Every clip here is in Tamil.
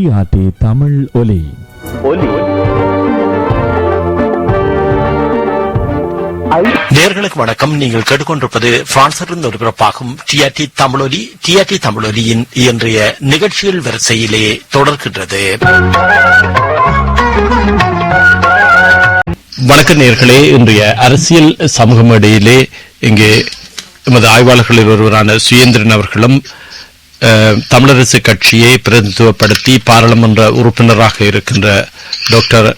டிஆர்டி தமிழ் ஒலி. நேயர்களுக்கு வணக்கம். நீங்கள் கேட்டுக்கொண்டிருப்பது பிரான்சிலிருந்து ஒலிபரப்பாகும் டிஆர்டி தமிழொலி. டிஆர்டி தமிழொலியின் இன்றைய நிகழ்ச்சிகள் வரிசையிலே தொடர்கின்றது. வணக்கம் நேயர்களே. இன்றைய அரசியல் சமூக மேடையிலே இங்கே எமது ஆய்வாளர்களில் ஒருவரான சுயேந்திரன் அவர்களும் தமிழரசு கட்சியை பிரதிநிதித்துவப்படுத்தி பாராளுமன்ற உறுப்பினராக இருக்கின்ற டாக்டர்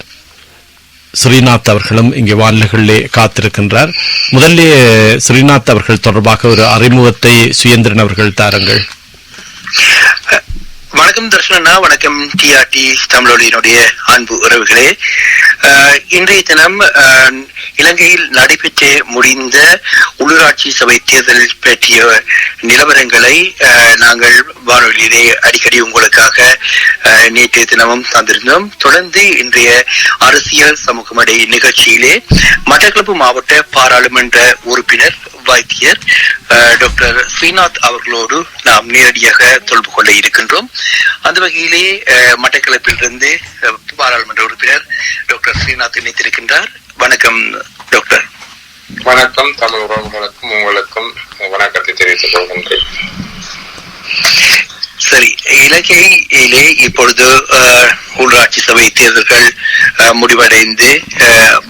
ஸ்ரீநாத் அவர்களும் இங்கே வானிலைகளிலே காத்திருக்கின்றார். முதல்ல ஸ்ரீநாத் அவர்கள் தொடர்பாக ஒரு அறிமுகத்தை சுயேந்திரன் அவர்கள் தாருங்கள். வணக்கம் தர்ஷனா. வணக்கம் டிஆர்டி தமிழொலியினுடைய அன்பு உறவுகளே. இன்றைய தினம் இலங்கையில் நடைபெற்று முடிந்த உள்ளூராட்சி சபை தேர்தல் பற்றிய நிலவரங்களை நாங்கள் வானொலியிலே அடிக்கடி உங்களுக்காக நேற்றைய தினமும் தந்திருந்தோம். தொடர்ந்து இன்றைய அரசியல் சமூக மேடை நிகழ்ச்சியிலே மட்டக்களப்பு மாவட்ட பாராளுமன்ற உறுப்பினர் வைத்தியர் டாக்டர் ஸ்ரீநாத் அவர்களோடு நாம் நேரடியாக தொடர்பு கொள்ள இருக்கின்றோம். அந்த வகையிலே மட்டக்களப்பிலிருந்து பாராளுமன்ற உறுப்பினர் டாக்டர் ஸ்ரீநாத் இணைத்திருக்கின்றார். வணக்கம் டாக்டர். வணக்கம். தமிழ் உறவுகளுக்கும் உங்களுக்கும் வணக்கத்தை தெரிவித்துக் கொள்கின்றேன். சரி, இலங்கையிலே இப்பொழுது உள்ளாட்சி சபை தேர்தல்கள் முடிவடைந்து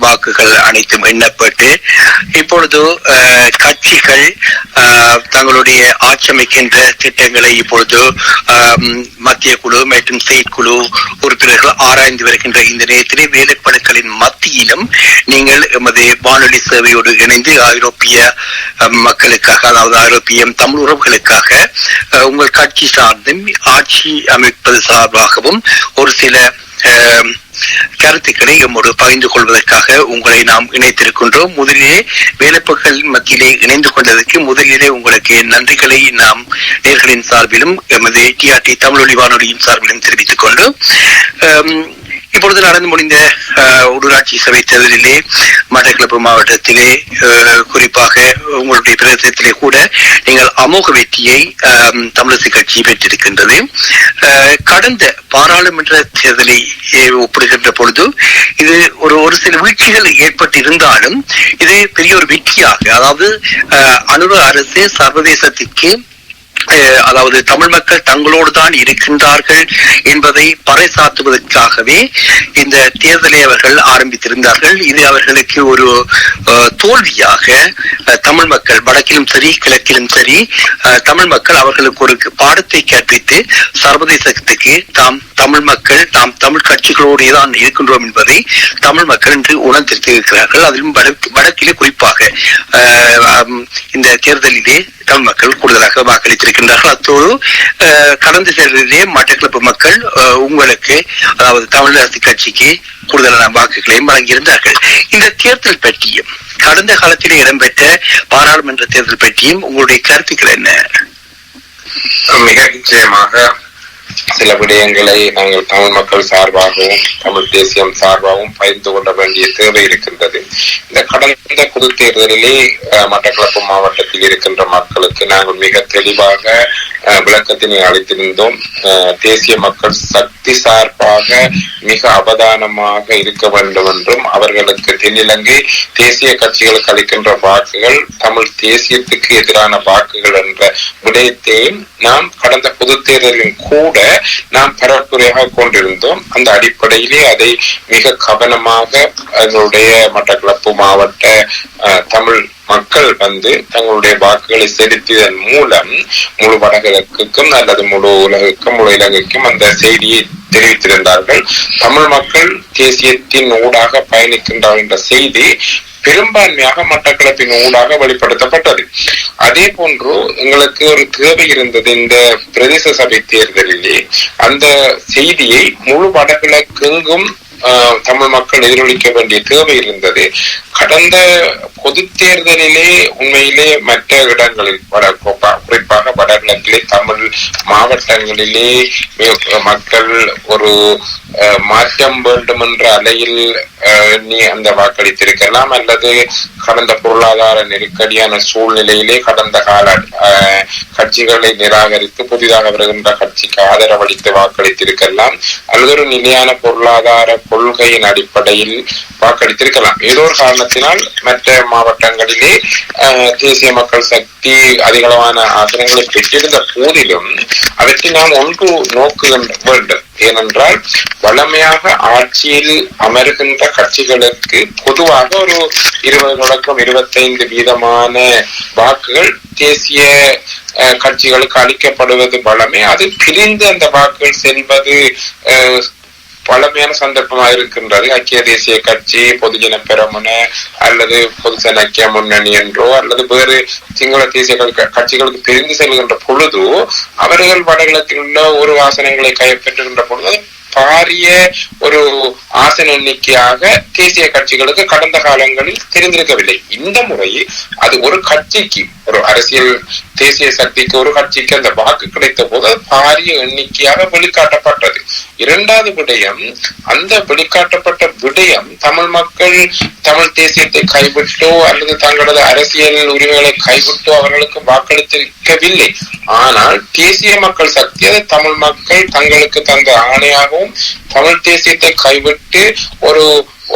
வாக்குகள் அனைத்தும் எண்ணப்பட்டு இப்பொழுது கட்சிகள் தங்களுடைய ஆட்சி அமைக்கின்ற திட்டங்களை இப்பொழுது மத்திய குழு மற்றும் செயற்குழு உறுப்பினர்கள் ஆராய்ந்து வருகின்ற இந்த நேரத்திலே வேலைப்பழுக்களின் மத்தியிலும் நீங்கள் எமது வானொலி சேவையோடு இணைந்து ஐரோப்பிய மக்களுக்காக, அதாவது ஐரோப்பிய தமிழ் உறவுகளுக்காக உங்கள் கட்சி சார்ந்தும் ஆட்சி அமைப்பது சார்பாகவும் ஒரு சில கருத்துக்களை நம்மோடு பகிர்ந்து கொள்வதற்காக உங்களை நாம் இணைத்திருக்கின்றோம். முதலிலே வேலைப்பழுக்களின் மத்தியிலே இணைந்து கொண்டதற்கு முதலிலே உங்களுக்கு நன்றிகளை நாம் நேயர்களின் சார்பிலும் எமது டிஆர்டி தமிழொலி வானொலியின் சார்பிலும் தெரிவித்துக் கொண்டு இப்பொழுது நடந்து முடிந்த உள்ளூராட்சி சபை தேர்தலிலே மட்டக்களப்பு மாவட்டத்திலே குறிப்பாக உங்களுடைய பிரதேசத்திலே கூட நீங்கள் அமோக வெற்றியை தமிழரசு கட்சி பெற்றிருக்கின்றது. கடந்த பாராளுமன்ற தேர்தலை ஒப்பிடுகின்ற பொழுது இது ஒரு சில வீழ்ச்சிகள் ஏற்பட்டிருந்தாலும் இது பெரிய ஒரு வெற்றியாக, அதாவது அனுர அரசு சர்வதேசத்திற்கு, அதாவது தமிழ் மக்கள் தங்களோடு தான் இருக்கின்றார்கள் என்பதை பறைசாற்றுவதற்காகவே இந்த தேர்தலை அவர்கள் ஆரம்பித்திருந்தார்கள். இது அவர்களுக்கு ஒரு தோல்வியாக தமிழ் மக்கள் வடக்கிலும் சரி கிழக்கிலும் சரி தமிழ் மக்கள் அவர்களுக்கு ஒரு பாடத்தை கற்பித்து சர்வதேசத்துக்கு தாம் தமிழ் மக்கள் தாம் தமிழ் கட்சிகளோடு தான் இருக்கின்றோம் என்பதை தமிழ் மக்கள் இன்று உணர்ந்திருக்கிறார்கள். அதிலும் வடக்கிலே குறிப்பாக இந்த தேர்தலிலே தமிழ் மக்கள் கூடுதலாக வாக்களித்திருக்கின்றார்கள். அத்தோடு கடந்த தேர்தலிலே மட்டக்களப்பு மக்கள் உங்களுக்கு, அதாவது தமிழரசு கட்சிக்கு கூடுதலான வாக்குகளையும் வழங்கியிருந்தார்கள். இந்த தேர்தல் பற்றியும் கடந்த காலத்திலே இடம்பெற்ற பாராளுமன்ற தேர்தல் பற்றியும் உங்களுடைய கருத்துக்கள் என்ன? மிக நிச்சயமாக சில விடயங்களை நாங்கள் தமிழ் மக்கள் சார்பாகவும் தமிழ் தேசியம் சார்பாகவும் பகிர்ந்து கொள்ள வேண்டிய தேவை இருக்கின்றது. இந்த கடந்த பொது தேர்தலிலே மட்டக்களப்பு மாவட்டத்தில் இருக்கின்ற மக்களுக்கு நாங்கள் மிக தெளிவாக விளக்கத்தினை அளித்திருந்தோம். தேசிய மக்கள் சக்தி சார்பாக மிக அவதானமாக இருக்க வேண்டும் என்றும் அவர்களுக்கு தென்னிலங்கை தேசிய கட்சிகளுக்கு அளிக்கின்ற வாக்குகள் தமிழ் தேசியத்துக்கு எதிரான வாக்குகள் என்ற விடயத்தையும் நாம் கடந்த பொது தேர்தலில் கூட நாம் பரப்புரையாக கொண்டிருந்தோம். அந்த அடிப்படையிலே அதை மிக கவனமாக எங்களுடைய மட்டக்களப்பு மாவட்ட தமிழ் மக்கள் தங்களுடைய வாக்குகளை செலுத்தியதன் மூலம் முழு வடகிழக்குக்கும் அல்லது முழு உலகுக்கும் முழு இலங்கைக்கும் அந்த செய்தியை தெரிவித்திருந்தார்கள். தமிழ் மக்கள் தேசியத்தின் ஊடாக பயணிக்கின்றார் என்ற செய்தி பெரும்பான்மையாக மட்டக்களப்பின் ஊடாக வெளிப்படுத்தப்பட்டது. அதே போன்று எங்களுக்கு ஒரு தேவை இருந்தது இந்த பிரதேச சபை தேர்தலிலே அந்த செய்தியை முழு வடகிழக்கெங்கும் தமிழ் மக்கள் எதிரொலிக்க வேண்டிய தேவை இருந்தது. கடந்த பொது தேர்தலிலே உண்மையிலே மற்ற இடங்களில் குறிப்பாக வடகிழக்கிலே தமிழ் மாவட்டங்களிலே மக்கள் ஒரு மாற்றம் வேண்டும் என்ற அலையில் அந்த வாக்களித்திருக்கலாம், அல்லது கடந்த பொருளாதார நெருக்கடியான சூழ்நிலையிலே கடந்த கால கட்சிகளை நிராகரித்து புதிதாக வருகின்ற கட்சிக்கு ஆதரவளித்து வாக்களித்திருக்கலாம், அல்லது ஒரு நிலையான பொருளாதார கொள்கையின் அடிப்படையில் வாக்களித்திருக்கலாம். ஏதோ ஒரு காரணத்தினால் மற்ற மாவட்டங்களிலே தேசிய மக்கள் சக்தி அதிகளவான ஆசனங்களை பெற்றிருந்த போதிலும் அவற்றை நாம் ஒன்று நோக்குகின்ற வேண்டும். ஏனென்றால் வளமையாக ஆட்சியில் அமர்கின்ற கட்சிகளுக்கு பொதுவாக ஒரு 20-25% வாக்குகள் தேசிய கட்சிகளுக்கு அளிக்கப்படுவது வளமே. அது பிரிந்து அந்த வாக்குகள் செல்வது பழமையான சந்தர்ப்பமாக இருக்கின்றது. ஐக்கிய தேசிய கட்சி, பொதுஜன பெரமுன அல்லது பொதுஜன ஐக்கிய முன்னணி என்றோ அல்லது வேறு சிங்கள தேசிய கட்சிகளுக்கு பிரிந்து செல்கின்ற பொழுது அவர்கள் வடகிழக்கில் உள்ள ஒரு ஆசனங்களை கைப்பற்றுகின்ற பொழுது பாரிய ஒரு ஆசன எண்ணிக்கையாக தேசிய கட்சிகளுக்கு கடந்த காலங்களில் தெரிந்திருக்கவில்லை. இந்த முறை அது ஒரு கட்சிக்கு, ஒரு அரசியல் தேசிய சக்திக்கு, ஒரு கட்சிக்கு அந்த வாக்கு கிடைத்த போது அது பாரிய எண்ணிக்கையாக வெளிக்காட்டப்பட்டது. இரண்டாவது விடயம், அந்த வெளிக்காட்டப்பட்ட விடயம் தமிழ் மக்கள் தமிழ் தேசியத்தை கைவிட்டோ அல்லது தங்களது அரசியல் உரிமைகளை கைவிட்டோ அவர்களுக்கு வாக்களித்திருக்கவில்லை. ஆனால் தேசிய மக்கள் சக்தி அதை தமிழ் மக்கள் தங்களுக்கு தந்த ஆணையாகவும் தமிழ் தேசியத்தை கைவிட்டு ஒரு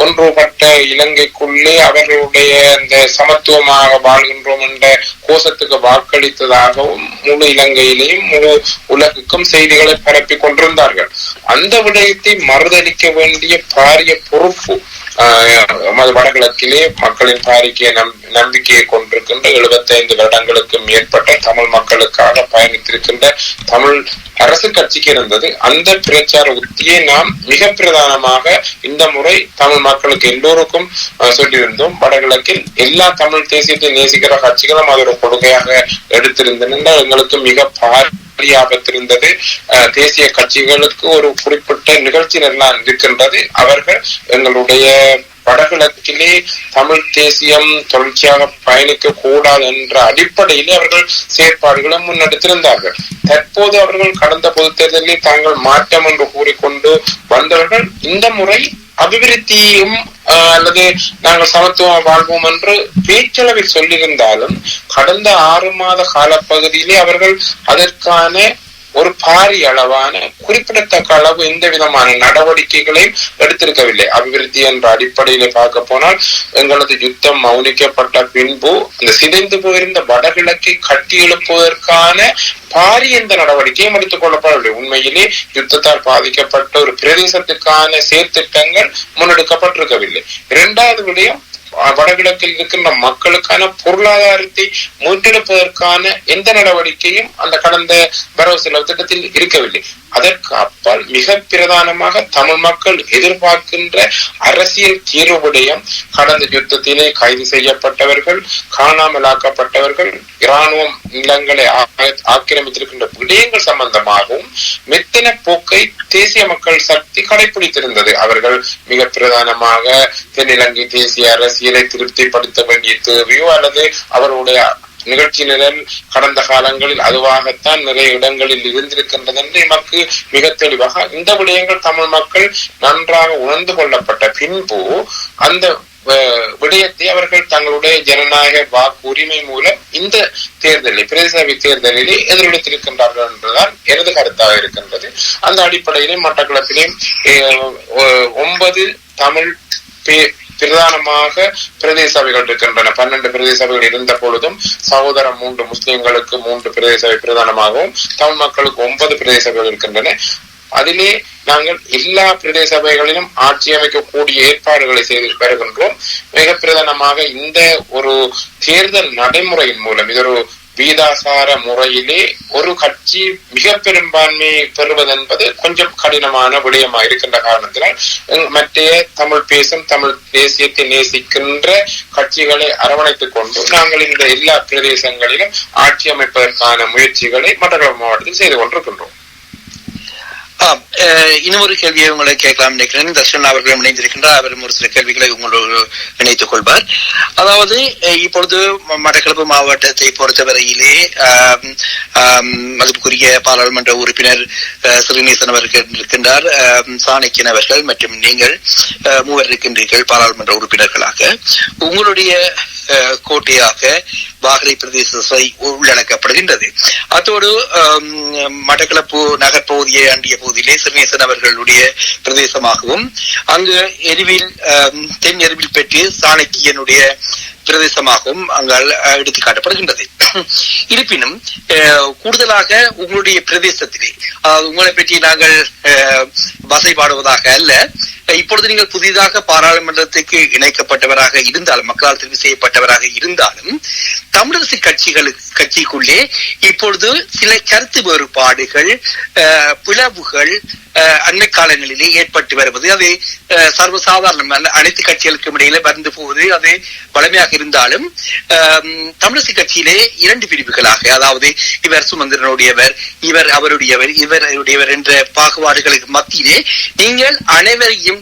ஒன்றுபட்ட இலங்கைக்குள்ளே அவர்களுடைய அந்த சமத்துவமாக வாழ்கின்றோம் என்ற கோஷத்துக்கு வாக்களித்ததாகவும் முழு இலங்கையிலேயும் முழு உலகுக்கும் செய்திகளை பரப்பி கொண்டிருந்தார்கள். அந்த விடயத்தை மறுதளிக்க வேண்டிய பாரிய பொறுப்பு வடகிழக்கிலே மக்களின் பாரிக்கைய நம்பிக்கையை கொண்டிருக்கின்ற 75 வருடங்களுக்கு மேற்பட்ட தமிழ் மக்களுக்காக பயணித்திருக்கின்ற தமிழ் அரசு கட்சிக்கு இருந்தது. அந்த பிரச்சார உத்தியை நாம் மிக பிரதானமாக இந்த முறை தமிழ் மக்களுக்கு எல்லோருக்கும் சொல்லியிருந்தோம். வடகிழக்கில் எல்லா தமிழ் தேசியத்தை நேசிக்கிற கட்சிகளும் அது ஒரு கொள்கையாக எடுத்திருந்தன. எங்களுக்கு மிக ஆபத்திருந்தது. தேசிய கட்சிகளுக்கு ஒரு குறிப்பிட்ட நிகழ்ச்சி எல்லாம் இருக்கின்றது. அவர்கள் எங்களுடைய வடகிழக்கிலே தமிழ் தேசியம் தொடர்ச்சியாக பயணிக்க கூடாது என்ற அடிப்படையிலே அவர்கள் செயற்பாடுகளை முன்னெடுத்திருந்தார்கள். தற்போது அவர்கள் கடந்த பொது தேர்தலில் தாங்கள் மாற்றம் என்று கூறிக்கொண்டு வந்தவர்கள் இந்த முறை அபிவிருத்தியும் அல்லது நாங்கள் சமத்துவம் வாழ்வோம் என்று பேச்சளவில் சொல்லியிருந்தாலும் கடந்த 6 மாத காலப்பகுதியிலே அவர்கள் அதற்கான ஒரு பாரிய அளவான குறிப்பிடத்தக்க அளவு எந்த விதமான நடவடிக்கைகளையும் எடுத்திருக்கவில்லை. அபிவிருத்தி என்ற அடிப்படையில பார்க்க போனால் எங்களது யுத்தம் மௌனிக்கப்பட்ட பின்பு அந்த சிதைந்து போயிருந்த வடகிழக்கை கட்டி எழுப்புவதற்கான பாரிய எந்த நடவடிக்கையும் எடுத்துக் கொள்ளப்படவில்லை. உண்மையிலே யுத்தத்தால் பாதிக்கப்பட்ட ஒரு பிரதேசத்துக்கான செயற்திட்டங்கள் முன்னெடுக்கப்பட்டிருக்கவில்லை. இரண்டாவது விடயம், வடகிழக்கில் இருக்கின்ற மக்களுக்கான பொருளாதாரத்தை மீட்டெடுப்பதற்கான எந்த நடவடிக்கையும் அந்த கடந்த வரவு செலவு திட்டத்தில் இருக்கவில்லை. அதற்கு அப்பால் மிக பிரதானமாக தமிழ் மக்கள் எதிர்பார்க்கின்ற அரசியல் தீர்வு விடயம், கடந்த யுத்தத்திலே கைது செய்யப்பட்டவர்கள், காணாமலாக்கப்பட்டவர்கள், இராணுவம் நிலங்களை ஆக்கிரமித்திருக்கின்ற விடயங்கள் சம்பந்தமாகவும் மெத்தன போக்கை தேசிய மக்கள் சக்தி கடைபிடித்திருந்தது. அவர்கள் மிக பிரதானமாக தென்னிலங்கை தேசிய அரசியலை திருப்திப்படுத்த வேண்டிய தேவையோ அல்லது அவருடைய நிகழ்ச்சி நிரல் கடந்த காலங்களில் அதுவாகத்தான் நிறைய இடங்களில் இருந்திருக்கின்றது என்று எமக்கு மிக தெளிவாக இந்த விடயங்கள் தமிழ் மக்கள் நன்றாக உணர்ந்து கொள்ளப்பட்ட பின்பு அந்த விடயத்தை அவர்கள் தங்களுடைய ஜனநாயக வாக்கு உரிமை மூலம் இந்த தேர்தலில் பிரதேச தேர்தலிலே எதிரொலித்திருக்கின்றார்கள் என்றுதான் எனது கருத்தாக இருக்கின்றது. அந்த அடிப்படையிலே மட்டக்களப்பிலே 9 தமிழ் பிரதானமாக பிரதேச சபைகள் இருக்கின்றன. 12 பிரதேச சபைகள் இருந்த பொழுதும் சகோதர 3 முஸ்லிம்களுக்கு 3 பிரதேச சபை பிரதானமாகவும் தமிழ் மக்களுக்கு 9 பிரதேச சபைகள் இருக்கின்றன. அதிலே நாங்கள் எல்லா பிரதேச சபைகளிலும் ஆட்சி அமைக்கக்கூடிய ஏற்பாடுகளை செய்து வருகின்றோம். மிக பிரதானமாக இந்த ஒரு தேர்தல் நடைமுறையின் மூலம் இது ஒரு வீதாசார முறையிலே ஒரு கட்சி மிக பெரும்பான்மையை பெறுவது என்பது கொஞ்சம் கடினமான விடயமாக இருக்கின்ற காரணத்தினால் மற்ற தமிழ் பேசும் தமிழ் தேசியத்தை நேசிக்கின்ற கட்சிகளை அரவணைத்துக் கொண்டு நாங்கள் இந்த எல்லா பிரதேசங்களிலும் ஆட்சி அமைப்பதற்கான முயற்சிகளை மட்டக்களப்பு மாவட்டத்தில் செய்து கொண்டிருக்கின்றோம். இன்னொரு கேள்வியை உங்களை கேட்கலாம் நினைக்கிறேன். தர்ஷன் அவர்களும் இணைந்திருக்கின்றார். அவரும் ஒரு சில கேள்விகளை உங்களோடு இணைத்துக் கொள்வார். அதாவது இப்பொழுது மட்டக்களப்பு மாவட்டத்தை பொறுத்தவரையிலே மதிப்புக்குரிய பாராளுமன்ற உறுப்பினர் ஸ்ரீநேசன் அவர்கள் இருக்கின்றார், சாணக்கியன் அவர்கள் மற்றும் நீங்கள் 3 இருக்கின்றீர்கள் பாராளுமன்ற உறுப்பினர்களாக. உங்களுடைய கோட்டையாக வாகரை பிரதேச சபை உள்ளடக்கப்படுகின்றது. அத்தோடு மட்டக்களப்பு நகர்பகுதியை அண்டிய பகுதியிலே சிறுநேசன் அவர்களுடைய பிரதேசமாகவும், அங்கு எரிவில் தென் எரிவில் பெற்று சாணக்கியனுடைய பிரதேசமாகவும் அங்கால் எடுத்து காட்டப்படுகின்றது. இருப்பினும் கூடுதலாக உங்களுடைய பிரதேசத்திலே, உங்களை பற்றி நாங்கள் வசைபாடுவதாக அல்ல, இப்பொழுது நீங்கள் புதிதாக பாராளுமன்றத்துக்கு இணைக்கப்பட்டவராக இருந்தாலும், மக்களால் தெரிவு செய்யப்பட்டவராக இருந்தாலும், தமிழரசு கட்சிக்குள்ளே இப்பொழுது சில கருத்து வேறுபாடுகள், பிளவுகள் அண்மை காலங்களிலே ஏற்பட்டு வருவது, அது சர்வசாதாரணம், அனைத்து கட்சிகளுக்கும் இடையில வந்து போவது அது வளமையாக இருந்தாலும், தமிழரசு கட்சியிலே 2 பிரிவுகளாக, அதாவது இவர் சுமந்திரனுடையவர், இவர் அவருடையவர், இவருடையவர் என்ற பாகுபாடுகளுக்கு மத்தியிலே நீங்கள் அனைவரையும்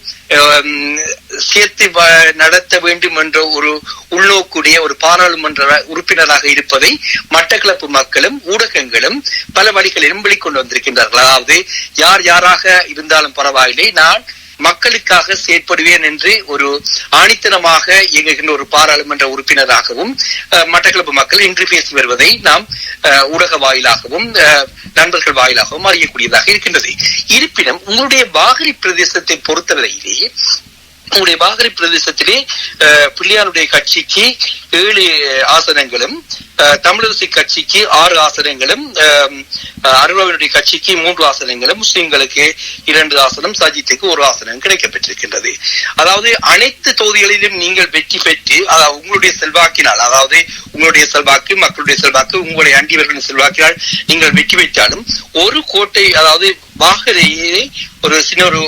சேர்த்து நடத்த வேண்டும் என்ற ஒரு உள்நோக்குடைய ஒரு பாராளுமன்ற உறுப்பினராக இருப்பதை மட்டக்களப்பு மக்களும் ஊடகங்களும் பல வழிகளிலும் வெளிக்கொண்டு வந்திருக்கின்றார்கள். அதாவது யார் யாராக இருந்தாலும் பரவாயில்லை, நான் மக்களுக்காக செயற்படுவேன் என்று ஒரு ஆணித்தனமாக இயங்குகின்ற ஒரு பாராளுமன்ற உறுப்பினராகவும் மட்டக்களப்பு மக்கள் இன்று பேசி வருவதை நாம் ஊடக வாயிலாகவும் நண்பர்கள் வாயிலாகவும் அறியக்கூடியதாக இருக்கின்றது. இருப்பினும் உங்களுடைய வாகரை பிரதேசத்தை பொறுத்தவரையிலேயே, உங்களுடைய வாகரை பிரதேசத்திலே பிள்ளையாருடைய கட்சிக்கு 7 ஆசனங்களும், தமிழரசு கட்சிக்கு 6 ஆசனங்களும், அருள்வாவினுடைய கட்சிக்கு 3 ஆசனங்களும், முஸ்லிம்களுக்கு 2 ஆசனம், சஜித்துக்கு 1 ஆசனம் கிடைக்கப்பெற்றிருக்கின்றது. அதாவது அனைத்து தொகுதிகளிலும் நீங்கள் வெற்றி பெற்று, உங்களுடைய செல்வாக்கினால், அதாவது உங்களுடைய செல்வாக்கு, மக்களுடைய செல்வாக்கு, உங்களுடைய அண்டியவர்களின் செல்வாக்கினால் நீங்கள் வெற்றி பெற்றாலும் ஒரு கோட்டை, அதாவது வாகரையிலே ஒரு சின்ன ஒரு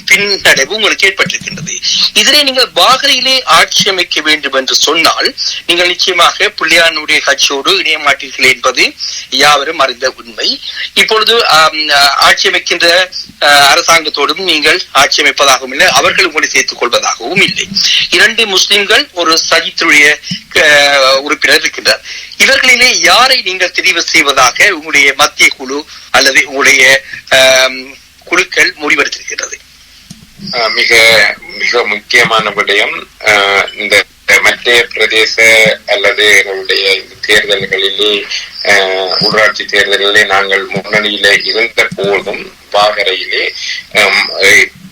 பின்னடைவு உங்களுக்கு ஏற்பட்டிருக்கின்றது. இதனை நீங்கள் வாகரையிலே ஆட்சி அமைக்க வேண்டும் என்று சொன்னால் நீங்கள் நிச்சயமாக பிள்ளையானுடைய கட்சியோடு இணைய மாட்டீர்கள் என்பது யாவரும் அறிந்த உண்மை. இப்பொழுது ஆட்சி அமைக்கின்ற அரசாங்கத்தோடும் நீங்கள் ஆட்சி அமைப்பதாகவும் இல்லை, அவர்கள் உங்களை சேர்த்துக் கொள்வதாகவும் இல்லை. 2 முஸ்லிம்கள், ஒரு சஜித்துடைய உறுப்பினர் இருக்கின்றார். இவர்களிலே யாரை நீங்கள் தெரிவு செய்வதாக உங்களுடைய மத்திய குழு அல்லது உங்களுடைய குழுக்கள் முடிவெடுத்திருக்கிறது? மிக மிக முக்கியமான விடயம், இந்த மத்திய பிரதேச அல்லது எங்களுடைய தேர்தல்களிலே, உள்ளாட்சி தேர்தலிலே நாங்கள் முன்னணியில இருந்த போதும் வாகரையிலே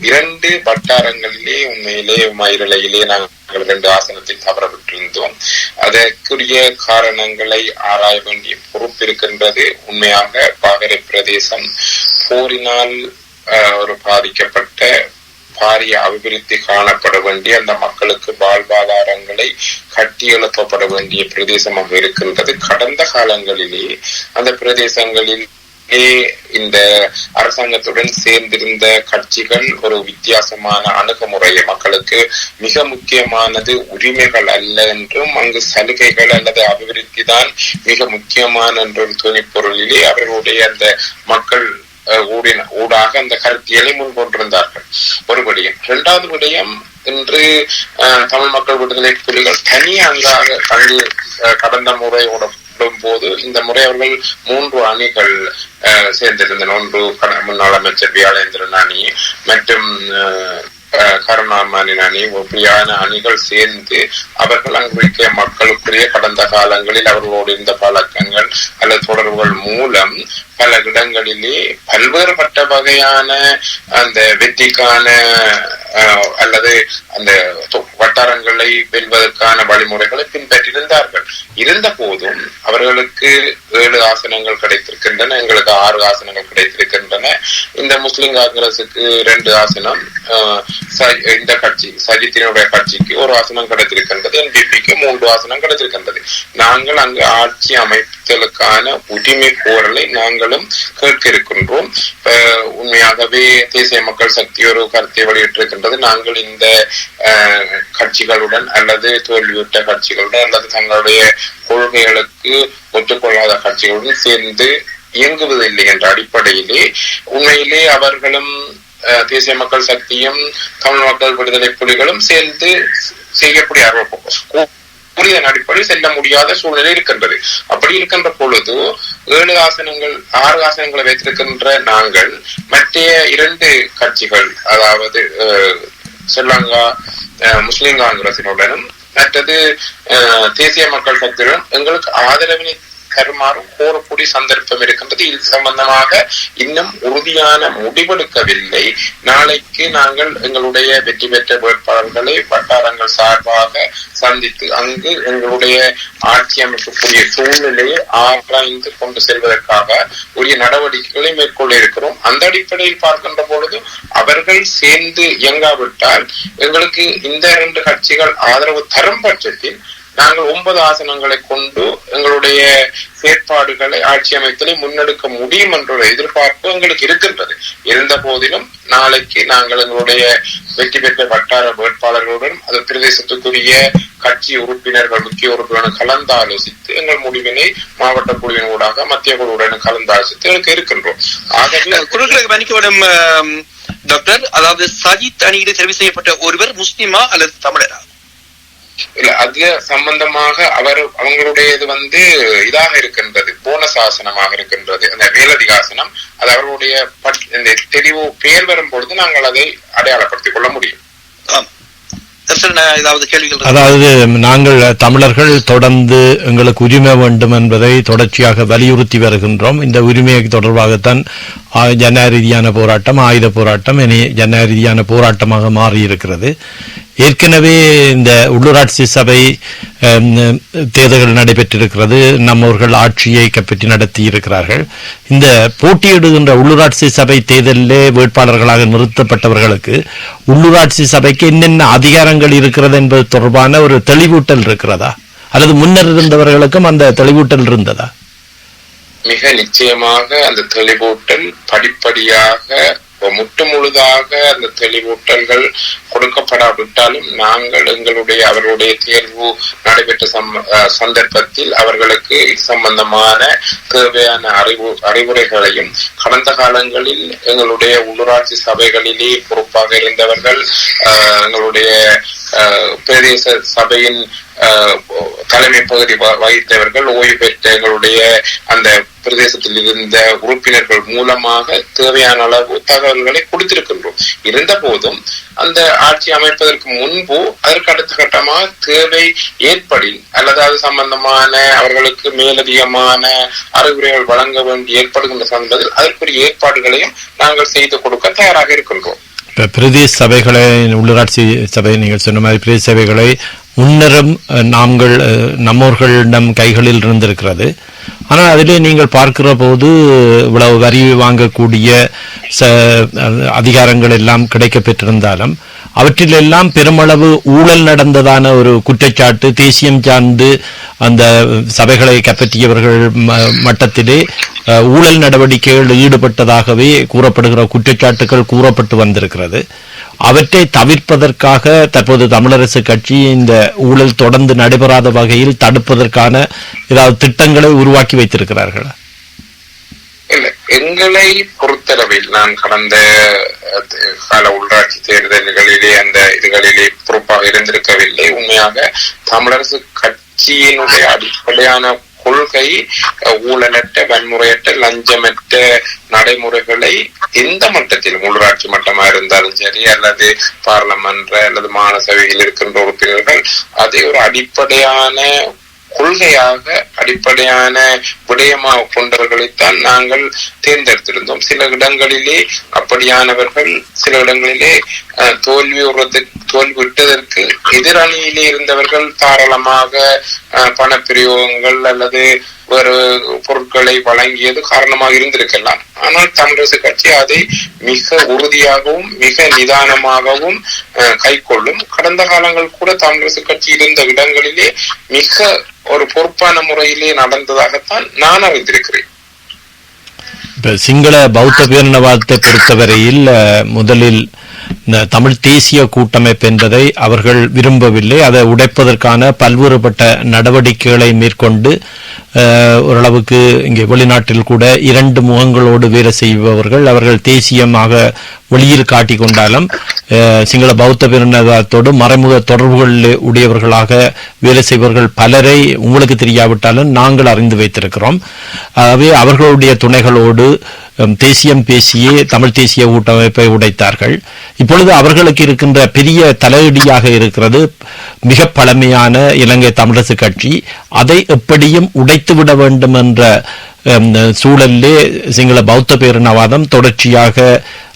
2 வட்டாரங்களிலே உண்மையிலே மயிரிழையிலே நாங்கள் 2 ஆசனத்தில் தவறவிட்டிருந்தோம். அதற்குரிய காரணங்களை ஆராய வேண்டிய பொறுப்பு இருக்கின்றது. உண்மையாக வாகரை பிரதேசம் போரினால் ஒரு பாதிக்கப்பட்ட பாரிய அபிவிருத்தி காணப்பட வேண்டிய, அந்த மக்களுக்கு வாழ்வாதாரங்களை கட்டி எழுப்பப்பட வேண்டிய பிரதேசமாக இருக்கின்றது. கடந்த காலங்களிலே அந்த பிரதேசங்களில் இந்த அரசாங்கத்துடன் சேர்ந்திருந்த கட்சிகள் ஒரு வித்தியாசமான அணுகுமுறையை, மக்களுக்கு மிக முக்கியமானது உரிமைகள் அல்ல என்றும் அங்கு சலுகைகள் அல்லது அபிவிருத்தி தான் மிக முக்கியமான என்ற துணிப்பொருளிலே அவர்களுடைய அந்த மக்கள் ஊடாக அந்த கருத்தியலை முன்கொண்டிருந்தார்கள். ஒரு விடயம். 2வது விடயம், இன்று தமிழ் மக்கள் விடுதலை புலிகள் தனி அங்காக கடந்த முறையோட போது இந்த முறை அவர்கள் 3 அணிகள் சேர்ந்திருந்தன. ஒன்று முன்னாள் அமைச்சர் வியாழேந்திரன் அணி மற்றும் கருணாமணி அணி, ஒப்பியான அணிகள் சேர்ந்து அவர்கள் அங்குள்ள மக்களுக்குரிய கடந்த காலங்களில் அவர்களோடு இருந்த பழக்கங்கள் அல்லது தொடர்புகள் மூலம் பல இடங்களிலே பல்வேறுபட்ட வகையான அந்த வெற்றிக்கான அல்லது அந்த வட்டாரங்களை வெல்வதற்கான வழிமுறைகளை பின்பற்றியிருந்தார்கள். இருந்த போதும் அவர்களுக்கு 7 ஆசனங்கள் கிடைத்திருக்கின்றன, எங்களுக்கு 6 ஆசனங்கள் கிடைத்திருக்கின்றன. இந்த முஸ்லிம் காங்கிரசுக்கு 2 ஆசனம், இந்த கட்சி சஜித்தினுடைய கட்சிக்கு 1 ஆசனம் கிடைத்திருக்கின்றது, NPPக்கு 3 ஆசனம் கிடைத்திருக்கின்றது. நாங்கள் அங்கு ஆட்சி அமைத்தலுக்கான உரிமை கோரலை நாங்களும் கேட்க இருக்கின்றோம். உண்மையாகவே தேசிய மக்கள் சக்தி ஒரு கருத்தை வெளியிட்டிருக்கின்றது. நாங்கள் இந்த கட்சிகளுடன் அல்லது தோல்வியுற்ற கட்சிகளுடன் அல்லது தங்களுடைய கொள்கைகளுக்கு ஒத்துக்கொள்ளாத கட்சிகளுடன் சேர்ந்து இயங்குவதில்லை என்ற அடிப்படையிலே உண்மையிலே அவர்களும் தேசிய மக்கள் சக்தியும் தமிழ் மக்கள் விடுதலை புலிகளும் சேர்ந்து செய்யக்கூடிய புரிதல் அடிப்படையில் செல்ல முடியாத சூழ்நிலை இருக்கின்றது. அப்படி இருக்கின்ற பொழுது 7 ஆசனங்கள் 6 ஆசனங்களை வைத்திருக்கின்ற நாங்கள் மற்ற 2 கட்சிகள், அதாவது ஸ்ரீலங்கா முஸ்லிம் காங்கிரசினுடனும் மற்றது தேசிய மக்கள் சக்தியுடன் எங்களுக்கு ஆதரவினை தருமாறு கோரக்கூடிய சந்தர்ப்பம் இருக்கின்றது. இது சம்பந்தமாக இன்னும் உறுதியான முடிவெடுக்கவில்லை. நாளைக்கு நாங்கள் எங்களுடைய வெற்றி பெற்ற வேட்பாளர்களை வட்டாரங்கள் சார்பாக சந்தித்து அங்கு எங்களுடைய ஆட்சி அமைக்கக்கூடிய சூழ்நிலையை ஆராய்ந்து கொண்டு செல்வதற்காக உரிய நடவடிக்கைகளை மேற்கொள்ள இருக்கிறோம். அந்த அடிப்படையில் பார்க்கின்ற பொழுது அவர்கள் சேர்ந்து இயங்காவிட்டால் எங்களுக்கு இந்த 2 கட்சிகள் ஆதரவு தரும் பட்சத்தில் நாங்கள் 9 ஆசனங்களை கொண்டு எங்களுடைய செயற்பாடுகளை ஆட்சி அமைத்தலை முன்னெடுக்க முடியும் என்ற ஒரு எதிர்பார்ப்பு எங்களுக்கு இருக்கின்றது. இருந்த போதிலும் நாளைக்கு நாங்கள் எங்களுடைய வெற்றி பெற்ற வட்டார வேட்பாளர்களுடன் அது பிரதேசத்துக்குரிய கட்சி உறுப்பினர்கள் முக்கிய உறுப்பினர்கள் கலந்து ஆலோசித்து எங்கள் முடிவினை மாவட்ட குழுவின் ஊடாக மத்திய குழுவுடன் கலந்து ஆலோசித்து எங்களுக்கு இருக்கின்றோம். ஆகவே குழுக்களுக்கு மன்னிக்கப்படும் டாக்டர், அதாவது சஜித் அணியில் தெரிவு செய்யப்பட்ட ஒருவர் முஸ்லிமா அல்லது தமிழரா? இல்ல, அது சம்பந்தமாக அவங்களுடையது இதாக இருக்கின்றது, போனஸ் ஆசனமாக இருக்கின்றது. அந்த மேலதிகாசனம் அது அவர்களுடைய தெளிவு பெயர் வரும் பொழுது நாங்கள் அதை அடையாளப்படுத்திக் கொள்ள முடியும். அதாவது நாங்கள் தமிழர்கள் தொடர்ந்து எங்களுக்கு உரிமை வேண்டும் என்பதை தொடர்ச்சியாக வலியுறுத்தி வருகின்றோம். இந்த உரிமையை தொடர்பாகத்தான் ஜனநாயக ரீதியான போராட்டம், ஆயுத போராட்டம் இனி ஜனநாயக ரீதியான போராட்டமாக மாறி இருக்கிறது. ஏற்கனவே இந்த உள்ளூராட்சி சபை தேர்தல்கள் நடைபெற்றிருக்கிறது. நம்மவர்கள் ஆட்சியை கைப்பற்றி நடத்தி இருக்கிறார்கள். இந்த போட்டியிடுகின்ற உள்ளூராட்சி சபை தேர்தலிலே வேட்பாளர்களாக நிறுத்தப்பட்டவர்களுக்கு உள்ளூராட்சி சபைக்கு என்னென்ன அதிகாரங்கள் இருக்கிறது என்பது தொடர்பான ஒரு தெளிவூட்டல் இருக்கிறதா, அல்லது முன்னர் இருந்தவர்களுக்கும் அந்த தெளிவூட்டல் இருந்ததா? மிக நிச்சயமாக அந்த தெளிவூட்டல் படிப்படியாக முற்று முழுதாக அந்த தெளிவூட்டல்கள் கொடுக்கப்படாவிட்டாலும் நாங்கள் அவர்களுடைய தேர்வு நடைபெற்ற சந்தர்ப்பத்தில் அவர்களுக்கு இது சம்பந்தமான தேவையான அறிவுரைகளையும் கடந்த காலங்களில் எங்களுடைய உள்ளூராட்சி சபைகளிலே பொறுப்பாக இருந்தவர்கள், எங்களுடைய பிரதேச சபையின் தலைமை பகுதி வகித்தவர்கள், ஓய்வு பெற்ற எங்களுடைய அந்த பிரதேசத்தில் இருந்த உறுப்பினர்கள் மூலமாக தேவையான அளவு தகவல்களை கொடுத்திருக்கின்றோம். இருந்த போதும் அந்த ஆட்சி அமைப்பதற்கு முன்பு அதற்கு அடுத்த கட்டமாக தேவை ஏற்படில் அல்லது அது சம்பந்தமான அவர்களுக்கு மேலதிகமான அறிவுரைகள் வழங்க வேண்டி ஏற்படுகின்ற சந்தர்ப்பத்தில் அதற்குரிய ஏற்பாடுகளையும் நாங்கள் செய்து கொடுக்க தயாராக இருக்கின்றோம். பிரதேச சபைகளை, உள்ளூராட்சி சபை நீங்கள் சொன்ன மாதிரி பிரதேச சபைகளை முன்னரும் நாங்கள் நம்மோர்களிடம் கைகளில் இருந்திருக்கிறது. ஆனால் அதிலே நீங்கள் பார்க்கிற போது இவ்வளவு வரி வாங்கக்கூடிய அதிகாரங்கள் எல்லாம் கிடைக்க பெற்றிருந்தாலும் அவற்றிலெல்லாம் பெருமளவு ஊழல் நடந்ததான ஒரு குற்றச்சாட்டு தேசியம் சார்ந்து அந்த சபைகளை கைப்பற்றியவர்கள் மட்டத்திலே ஊழல் நடவடிக்கைகள் ஈடுபட்டதாகவே கூறப்படுகிற குற்றச்சாட்டுகள் கூறப்பட்டு வந்திருக்கிறது. அவற்றை தவிர்ப்பதற்காக தற்போது தமிழரசு கட்சி இந்த ஊழல் தொடர்ந்து நடைபெறாத வகையில் தடுப்பதற்கான ஏதாவது திட்டங்களை உருவாக்கி வைத்திருக்கிறார்கள். எங்களை பொறுத்தளவில் நான் கடந்த கால உள்ளாட்சி தேர்தல்களிலே அந்த இதுகளிலே பொறுப்பாக இருந்திருக்கவில்லை. உண்மையாக தமிழரசு கட்சியினுடைய அடிப்படையான கொள்கை ஊழலற்ற, வன்முறையற்ற, லஞ்சமற்ற நடைமுறைகளை எந்த மட்டத்திலும் உள்ளூராட்சி மட்டமா இருந்தாலும் சரி அல்லது பாராளுமன்ற அல்லது மாநசபையில் இருக்கின்ற உறுப்பினர்கள் அதை ஒரு அடிப்படையான கொள்கையாக அடிப்படையான விடயமாக கொண்டவர்களைத்தான் நாங்கள் தேர்ந்தெடுத்திருந்தோம். சில இடங்களிலே அப்படியானவர்கள் சில இடங்களிலே தோல்விவிட்டதற்கு எதிரணியிலே இருந்தவர்கள் தாராளமாக பணப்பிரயோகங்கள் அல்லது வேறு பொருட்களை வழங்கியது காரணமாக இருந்திருக்கலாம். ஆனால் தமிழரசு கட்சி அதை மிக உறுதியாகவும் மிக நிதானமாகவும் கைக்கொள்ளும். கடந்த காலங்கள் கூட தமிழரசு கட்சி இருந்த இடங்களிலே மிக ஒரு பொறுப்பான முறையிலே நடந்ததாகத்தான் நான் அறிந்திருக்கிறேன். சிங்கள பௌத்த பேரினவாதத்தை பொறுத்தவரையில் முதலில் இந்த தமிழ் தேசிய கூட்டமைப்பு என்பதை அவர்கள் விரும்பவில்லை. அதை உடைப்பதற்கான பல்வேறுபட்ட நடவடிக்கைகளை மேற்கொண்டு ஓரளவுக்கு இங்கே வெளிநாட்டில் கூட 2 முகங்களோடு வேலை செய்பவர்கள் அவர்கள் தேசியமாக வெளியில் காட்டிக் கொண்டாலும் சிங்கள பௌத்த பிரிவினத்தோடு மறைமுக தொடர்புகள் உடையவர்களாக வேலை செய்பவர்கள் பலரை உங்களுக்கு தெரியாவிட்டாலும் நாங்கள் அறிந்து வைத்திருக்கிறோம். ஆகவே அவர்களுடைய துணைகளோடு தேசியம் பேசியே தமிழ் தேசிய கூட்டமைப்பை உடைத்தார்கள். இப்பொழுது அவர்களுக்கு இருக்கின்ற பெரிய தலையடியாக இருக்கிறது மிக பழமையான இலங்கை தமிழரசு கட்சி. அதை எப்படியும் உடைத்துவிட வேண்டும் என்ற சூழலிலே சிங்கள பௌத்த பேரினவாதம் தொடர்ச்சியாக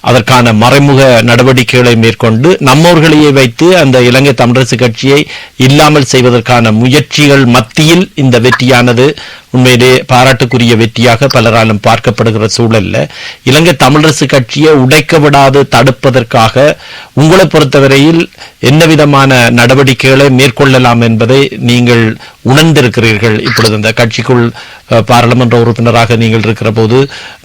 அதற்கான மறைமுக நடவடிக்கைகளை மேற்கொண்டு நம்மவர்களையே வைத்து அந்த இலங்கை தமிழரசு கட்சியை இல்லாமல் செய்வதற்கான முயற்சிகள் மத்தியில் இந்த வெற்றியானது உண்மையிலே பாராட்டுக்குரிய வெற்றியாக பலராலும் பார்க்கப்படுகிற சூழல்ல இலங்கை தமிழரசு கட்சியை உடைக்க விடாது தடுப்பதற்காக உங்களை பொறுத்தவரையில் என்ன விதமான நடவடிக்கைகளை மேற்கொள்ளலாம் என்பதை நீங்கள் உணர்ந்திருக்கிறீர்கள். இப்பொழுது இந்த கட்சிக்குள் பாராளுமன்ற உறுப்பினராக நீங்கள் இருக்கிற போது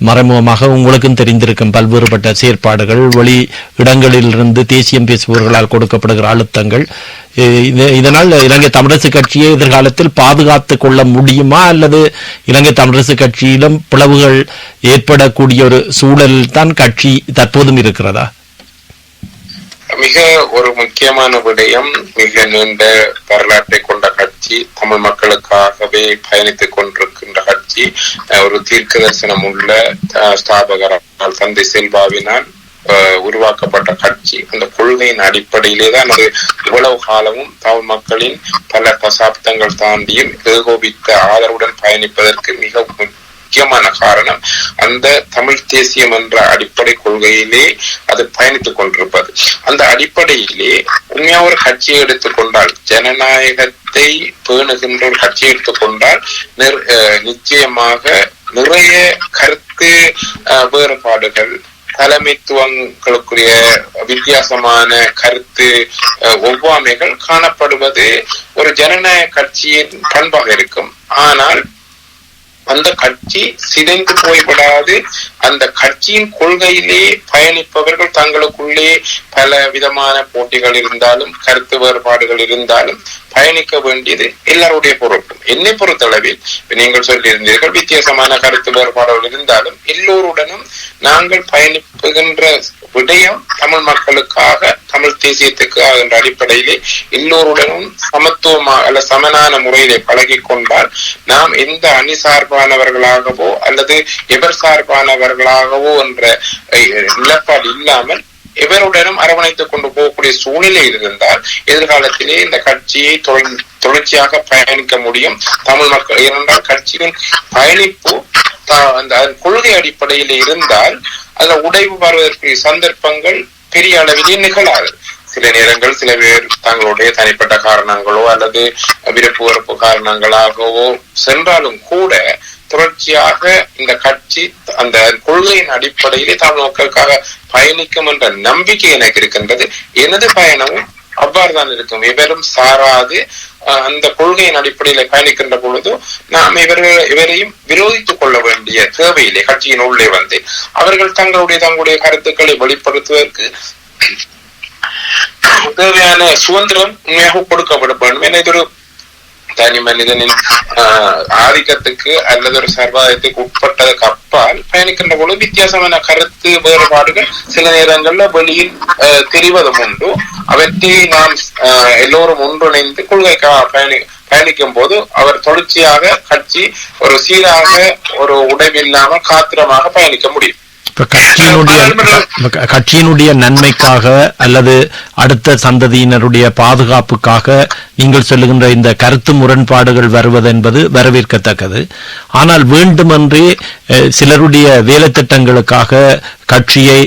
மறைமுகமாக உங்களுக்கும் தெரிந்திருக்கும் பல்வேறுபட்ட செயற்பாடுகள், வெளி இடங்களிலிருந்து தேசியம் பேசுபவர்களால் கொடுக்கப்படுகிற அழுத்தங்கள், இதனால் இலங்கை தமிழரசு கட்சியை எதிர்காலத்தில் பாதுகாத்துக் கொள்ள முடியுமா அல்லது இலங்கை தமிழரசு கட்சியிலும் பிளவுகள் ஏற்படக்கூடிய ஒரு சூழலில் தான் கட்சி தற்போதும் இருக்கிறதா? மிக ஒரு முக்கியமான விடயம், மிக நீண்ட வரலாற்றை கொண்ட கட்சி, தமிழ் மக்களுக்காகவே பயணித்துக் கொண்டிருக்கின்ற கட்சி, ஒரு தீர்க்க தரிசனம் உள்ள ஸ்தாபகரால் தந்தை செல்வாவினால் உருவாக்கப்பட்ட கட்சி. அந்த கொள்கையின் அடிப்படையிலே தான் அது இவ்வளவு காலமும் தமிழ் மக்களின் பல தசாப்தங்கள் தாண்டியும் ஏகோபித்த ஆதரவுடன் பயணிப்பதற்கு மிக முக்கியமான காரணம் அந்த தமிழ் தேசியம் என்ற அடிப்படை கொள்கையிலே அது பயணித்துக் கொண்டிருப்பது. அந்த அடிப்படையிலே உண்மையா ஒரு கட்சியை எடுத்துக்கொண்டால், ஜனநாயகத்தை பேணுகின்ற ஒரு கட்சியை எடுத்துக்கொண்டால் நிச்சயமாக நிறைய கருத்து வேறுபாடுகள், தலைமைத்துவங்களுக்குரிய வித்தியாசமான கருத்து ஒவ்வாமைகள் காணப்படுவது ஒரு ஜனநாயக கட்சியின் பண்பாக இருக்கும். ஆனால் அந்த கட்சி சிதைந்து போய்விடாது. அந்த கட்சியின் கொள்கையிலே பயணிப்பவர்கள் தங்களுக்குள்ளே பல விதமான போட்டிகள் இருந்தாலும் கருத்து வேறுபாடுகள் இருந்தாலும் பயணிக்க வேண்டியது எல்லாருடைய பொறுப்பு. என்னை பொறுத்தளவில் நீங்கள் சொல்லியிருந்தீர்கள் வித்தியாசமான கருத்து வேறுபாடுகள் இருந்தாலும் எல்லோருடனும் நாங்கள் பயணிப்புகின்ற விடயம் தமிழ் மக்களுக்காக, தமிழ் தேசியத்துக்காக என்ற அடிப்படையிலே எல்லோருடனும் சமத்துவமாக அல்ல சமனான முறையிலே பழகி கொண்டால் நாம் எந்த அணி சார்பானவர்களாகவோ அல்லது எவர் சார்பானவர்களாகவோ என்ற நிலப்பாடு இல்லாமல் எவருடனும் அரவணைத்துக் கொண்டு போகக்கூடிய சூழ்நிலை இருந்தால் எதிர்காலத்திலே இந்த கட்சியை தொடர்ச்சியாக பயணிக்க முடியும். தமிழ் மக்கள் ஏனென்றால் கட்சியின் பயணிப்பு அந்த கொள்கை அடிப்படையில் இருந்தால் அதுல உடைவு வருவதற்கு சந்தர்ப்பங்கள் பெரிய அளவிலே நிகழாது. சில நேரங்கள் சில பேர் தங்களுடைய தனிப்பட்ட காரணங்களோ அல்லது விருப்பு வெறுப்பு காரணங்களாகவோ சென்றாலும் கூட தொடர்ச்சியாக இந்த கட்சி அந்த கொள்கையின் அடிப்படையிலே தமிழ் மக்களுக்காக பயணிக்கும் என்ற நம்பிக்கை எனக்கு இருக்கின்றது. எனது பயணமும் அவ்வாறு தான் இருக்கும். எவரும் சாராது அந்த கொள்கையின் அடிப்படையில பயணிக்கின்ற பொழுது நாம் இவரையும் விரோதித்துக் கொள்ள வேண்டிய தேவையில்லை. கட்சியின் உள்ளே வந்து அவர்கள் தங்களுடைய கருத்துக்களை வெளிப்படுத்துவதற்கு தேவையான சுதந்திரம் உண்மையாக கொடுக்கப்பட வேண்டும். என இது ஒரு தனி மனிதனின் ஆதிக்கத்துக்கு அல்லது ஒரு சர்வாதத்துக்கு உட்பட்டதுக்கு அப்பால் பயணிக்கின்ற பொழுது வித்தியாசமான கருத்து வேறுபாடுகள் சில நேரங்கள்ல வெளியில் தெரிவதும் உண்டு. அவற்றை நாம் எல்லோரும் ஒன்றிணைந்து கொள்கைக்காக பயணிக்கும் போது அவர் தொடர்ச்சியாக கட்சி ஒரு சீராக ஒரு உடைவில்லாமல் காத்திரமாக பயணிக்க முடியும். கட்சியினுடைய நன்மைக்காக அல்லது அடுத்த சந்ததியினருடைய பாதுகாப்புக்காக நீங்கள் சொல்லுகின்ற இந்த கருத்து முரண்பாடுகள் வருவது என்பது வரவேற்கத்தக்கது. ஆனால் வேண்டுமென்றே சிலருடைய வேலை திட்டங்களுக்காக கட்சியை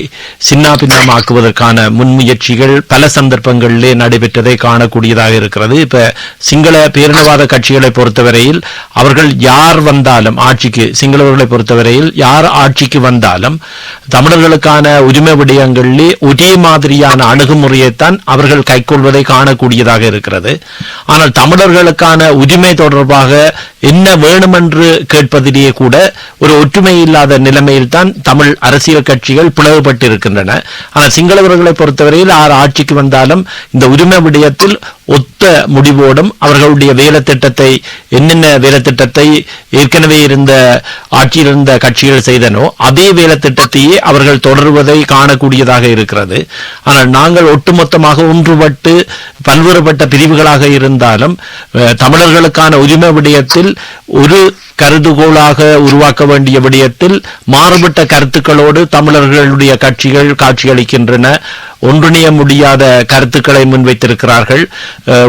சின்னாபின்னமாக்குவதற்கான முன்முயற்சிகள் பல சந்தர்ப்பங்களிலே நடைபெற்றதை காணக்கூடியதாக இருக்கிறது. இப்ப சிங்கள பேரினவாத கட்சிகளை பொறுத்தவரையில் அவர்கள் யார் வந்தாலும் ஆட்சிக்கு, சிங்களவர்களை பொறுத்தவரையில் யார் ஆட்சிக்கு வந்தாலும் தமிழர்களுக்கான உரிமை விடயங்களிலே ஒரே மாதிரியான அணுகுமுறையைத்தான் அவர்கள் கைக்கொள்வதை காணக்கூடியதாக இருக்கிறது. ஆனால் தமிழர்களுக்கான உரிமை தொடர்பாக என்ன வேணுமென்று கேட்பதிலேயே கூட ஒரு ஒற்றுமை இல்லாத நிலைமையில் தான் தமிழ் அரசியல் கட்சிகள் பிளவுபட்டு இருக்கின்றன. ஆனால் சிங்களவர்களை பொறுத்தவரையில் யார் ஆட்சிக்கு வந்தாலும் இந்த உரிமை விடயத்தில் ஒத்த முடிவோடும் அவர்களுடைய வேலை திட்டத்தை என்னென்ன வேலை திட்டத்தை ஏற்கனவே இருந்த ஆட்சியில் இருந்த கட்சிகள் செய்தனோ அதே வேலை திட்டத்தையே அவர்கள் தொடர்வதை காணக்கூடியதாக இருக்கிறது. ஆனால் நாங்கள் ஒட்டுமொத்தமாக ஒன்றுபட்டு பல்வேறுபட்ட பிரிவுகளாக இருந்தாலும் தமிழர்களுக்கான உரிமை விடயத்தில் ஒரு கருதுகோளாக உருவாக்க வேண்டிய விடயத்தில் மாறுபட்ட கருத்துக்களோடு தமிழர்களுடைய கட்சிகள் காட்சியளிக்கின்றன. ஒன்றிணைய முடியாத கருத்துக்களை முன்வைத்திருக்கிறார்கள்.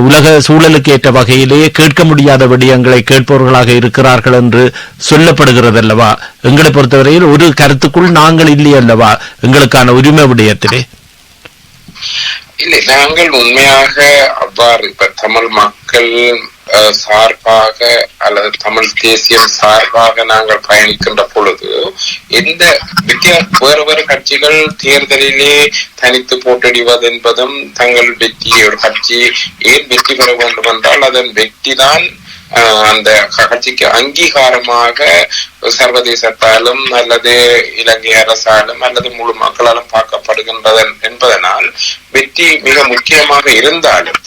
உலக சூழலுக்கு ஏற்ற வகையிலே கேட்க முடியாத விடயங்களை கேட்பவர்களாக இருக்கிறார்கள் என்று சொல்லப்படுகிறது அல்லவா? எங்களை பொறுத்தவரையில் ஒரு கருத்துக்குள் நாங்கள் இல்லை அல்லவா எங்களுக்கான உரிமை விடயத்திலே? இல்லை, நாங்கள் உண்மையாக அவ்வாறு இப்ப தமிழ் மக்கள் சார்பாக அல்லது தமிழ் தேசியம் சார்பாக நாங்கள் பயணிக்கின்ற பொழுது எந்த வேறு வேறு கட்சிகள் தேர்தலிலே தனித்து போட்டியிடுவது என்பதும் தங்கள் வெற்றி ஒரு கட்சி ஏன் வெற்றி பெற வேண்டும் என்றால் அதன் வெற்றிதான் அந்த கட்சிக்கு அங்கீகாரமாக சர்வதேசத்தாலும் அல்லது இலங்கை அரசாலும் அல்லது முழு மக்களாலும் பார்க்கப்படுகின்றது என்பதனால் வெற்றி மிக முக்கியமாக இருந்தாலும்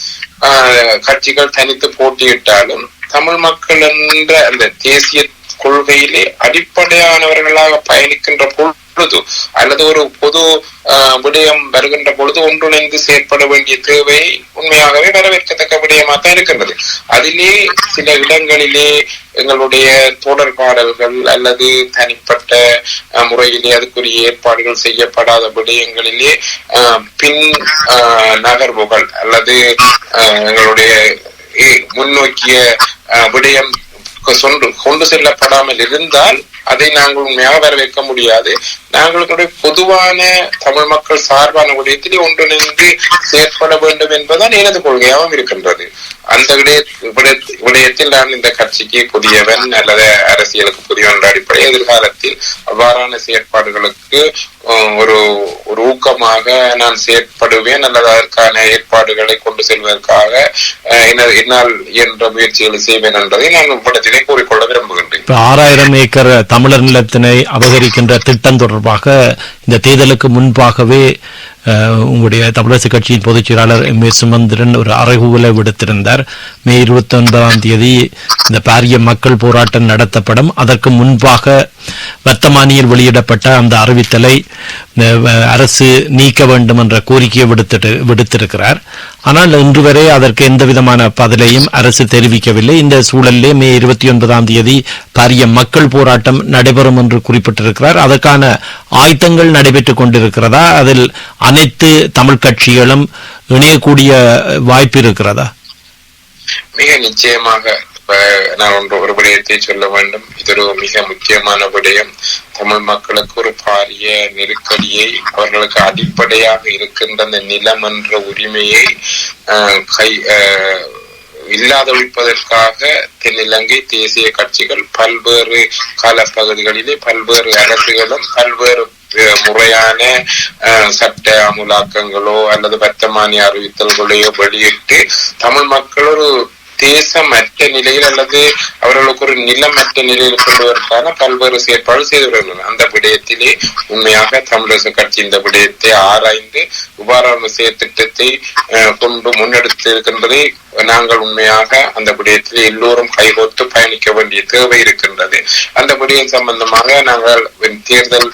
கட்சிகள் தனித்து போட்டியிட்டாலும் தமிழ் மக்கள் என்ற அந்த தேசிய கொள்கையிலே அடிப்படையானவர்களாக பயணிக்கின்ற பொழுது அல்லது ஒரு பொது விடயம் வருகின்ற பொழுது ஒன்றிணைந்து செயற்பட வேண்டிய தேவை உண்மையாகவே வரவேற்கத்தக்க விடயமாக இருக்கின்றது. அதிலே சில இடங்களிலே எங்களுடைய தொடர்பாடல்கள் அல்லது தனிப்பட்ட முறையிலே அதுக்குரிய ஏற்பாடுகள் செய்யப்படாத விடயங்களிலே பின் நகர்வுகள் அல்லது எங்களுடைய முன்னோக்கிய விடயம் கொண்டு செல்லப்படாமல் இருந்தால் அதை நாங்கள் உண்மையாக வரவேற்க முடியாது. நாங்களுடைய பொதுவான தமிழ் மக்கள் சார்பான விடயத்தில் ஒன்றிணைந்து செயற்பட வேண்டும் என்பதுதான் எனது கொள்கையாகவும் இருக்கின்றது. அந்த விடயத்தில் நான் இந்த கட்சிக்கு புதியவன் அல்லது அரசியலுக்கு புதியவன் என்ற அடிப்படை எதிர்காலத்தில் அவ்வாறான செயற்பாடுகளுக்கு ஒரு ஊக்கமாக நான் செயற்படுவேன் அல்லது அதற்கான ஏற்பாடுகளை கொண்டு செல்வதற்காக என்னால் என்ற முயற்சிகளை செய்வேன் என்பதை நான் உங்களிடத்திலே கூறிக்கொள்ள விரும்புகின்றேன். 6000 ஏக்கர் தமிழர் நிலத்தினை அபகரிக்கின்ற திட்டம் தொடர்பாக இந்த தேர்தலுக்கு முன்பாகவே உங்களுடைய தமிழரசு கட்சியின் பொதுச் செயலாளர் M.A. சுமந்திரன் ஒரு அறைகூவலை விடுத்திருந்தார். மே 29 இந்த பாரிய மக்கள் போராட்டம் நடத்தப்படும். அதற்கு முன்பாக வர்த்தமானியில் வெளியிடப்பட்ட அந்த அறிவித்தலை அரசு நீக்க வேண்டும் என்ற கோரிக்கையை விடுத்திருக்கிறார். ஆனால் இன்று வரை அதற்கு எந்த விதமான பதிலையும் அரசு தெரிவிக்கவில்லை. இந்த சூழலிலே மே 29 பாரிய மக்கள் போராட்டம் நடைபெறும் என்று குறிப்பிட்டிருக்கிறார். அதற்கான ஆயத்தங்கள் நடைபெற்றுக் கொண்டிருக்கிறதா? அதில் அனைத்து தமிழ் கட்சிகளும் இணையக்கூடிய வாய்ப்பு இருக்கிறதா? மிக நிச்சயமாக. நான் ஒரு விடயத்தை சொல்ல வேண்டும். இது ஒரு மிக முக்கியமான விடயம். தமிழ் மக்களுக்கு ஒரு பாரிய நெருக்கடியை, அவர்களுக்கு அடிப்படையாக இருக்கின்ற அந்த நிலம் என்ற உரிமையை இல்லாதொழிப்பதற்காக தென்னிலங்கை தேசிய கட்சிகள் பல்வேறு காலப்பகுதிகளிலே பல்வேறு அரசுகளும் பல்வேறு முறையான சட்ட அமுலாக்கங்களோ அல்லது வர்த்தமானி அறிவித்தல்களையோ வெளியிட்டு தமிழ் மக்கள் ஒரு தேசமற்ற நிலையில் அல்லது அவர்களுக்கு ஒரு நிலமற்ற நிலையில் கொள்வதற்கான பல்வேறு செயற்பாடு செய்து வருகின்றனர். அந்த விடயத்திலே உண்மையாக தமிழரசு கட்சி இந்த விடயத்தை ஆராய்ந்து இவ்வாறான செயற்திட்டத்தை கொண்டு முன்னெடுத்து இருக்கின்றதை நாங்கள் உண்மையாக அந்த விடயத்தில் எல்லோரும் கைகோர்த்து பயணிக்க வேண்டிய தேவை இருக்கின்றது. அந்த விடயம் சம்பந்தமாக நாங்கள் தேர்தல்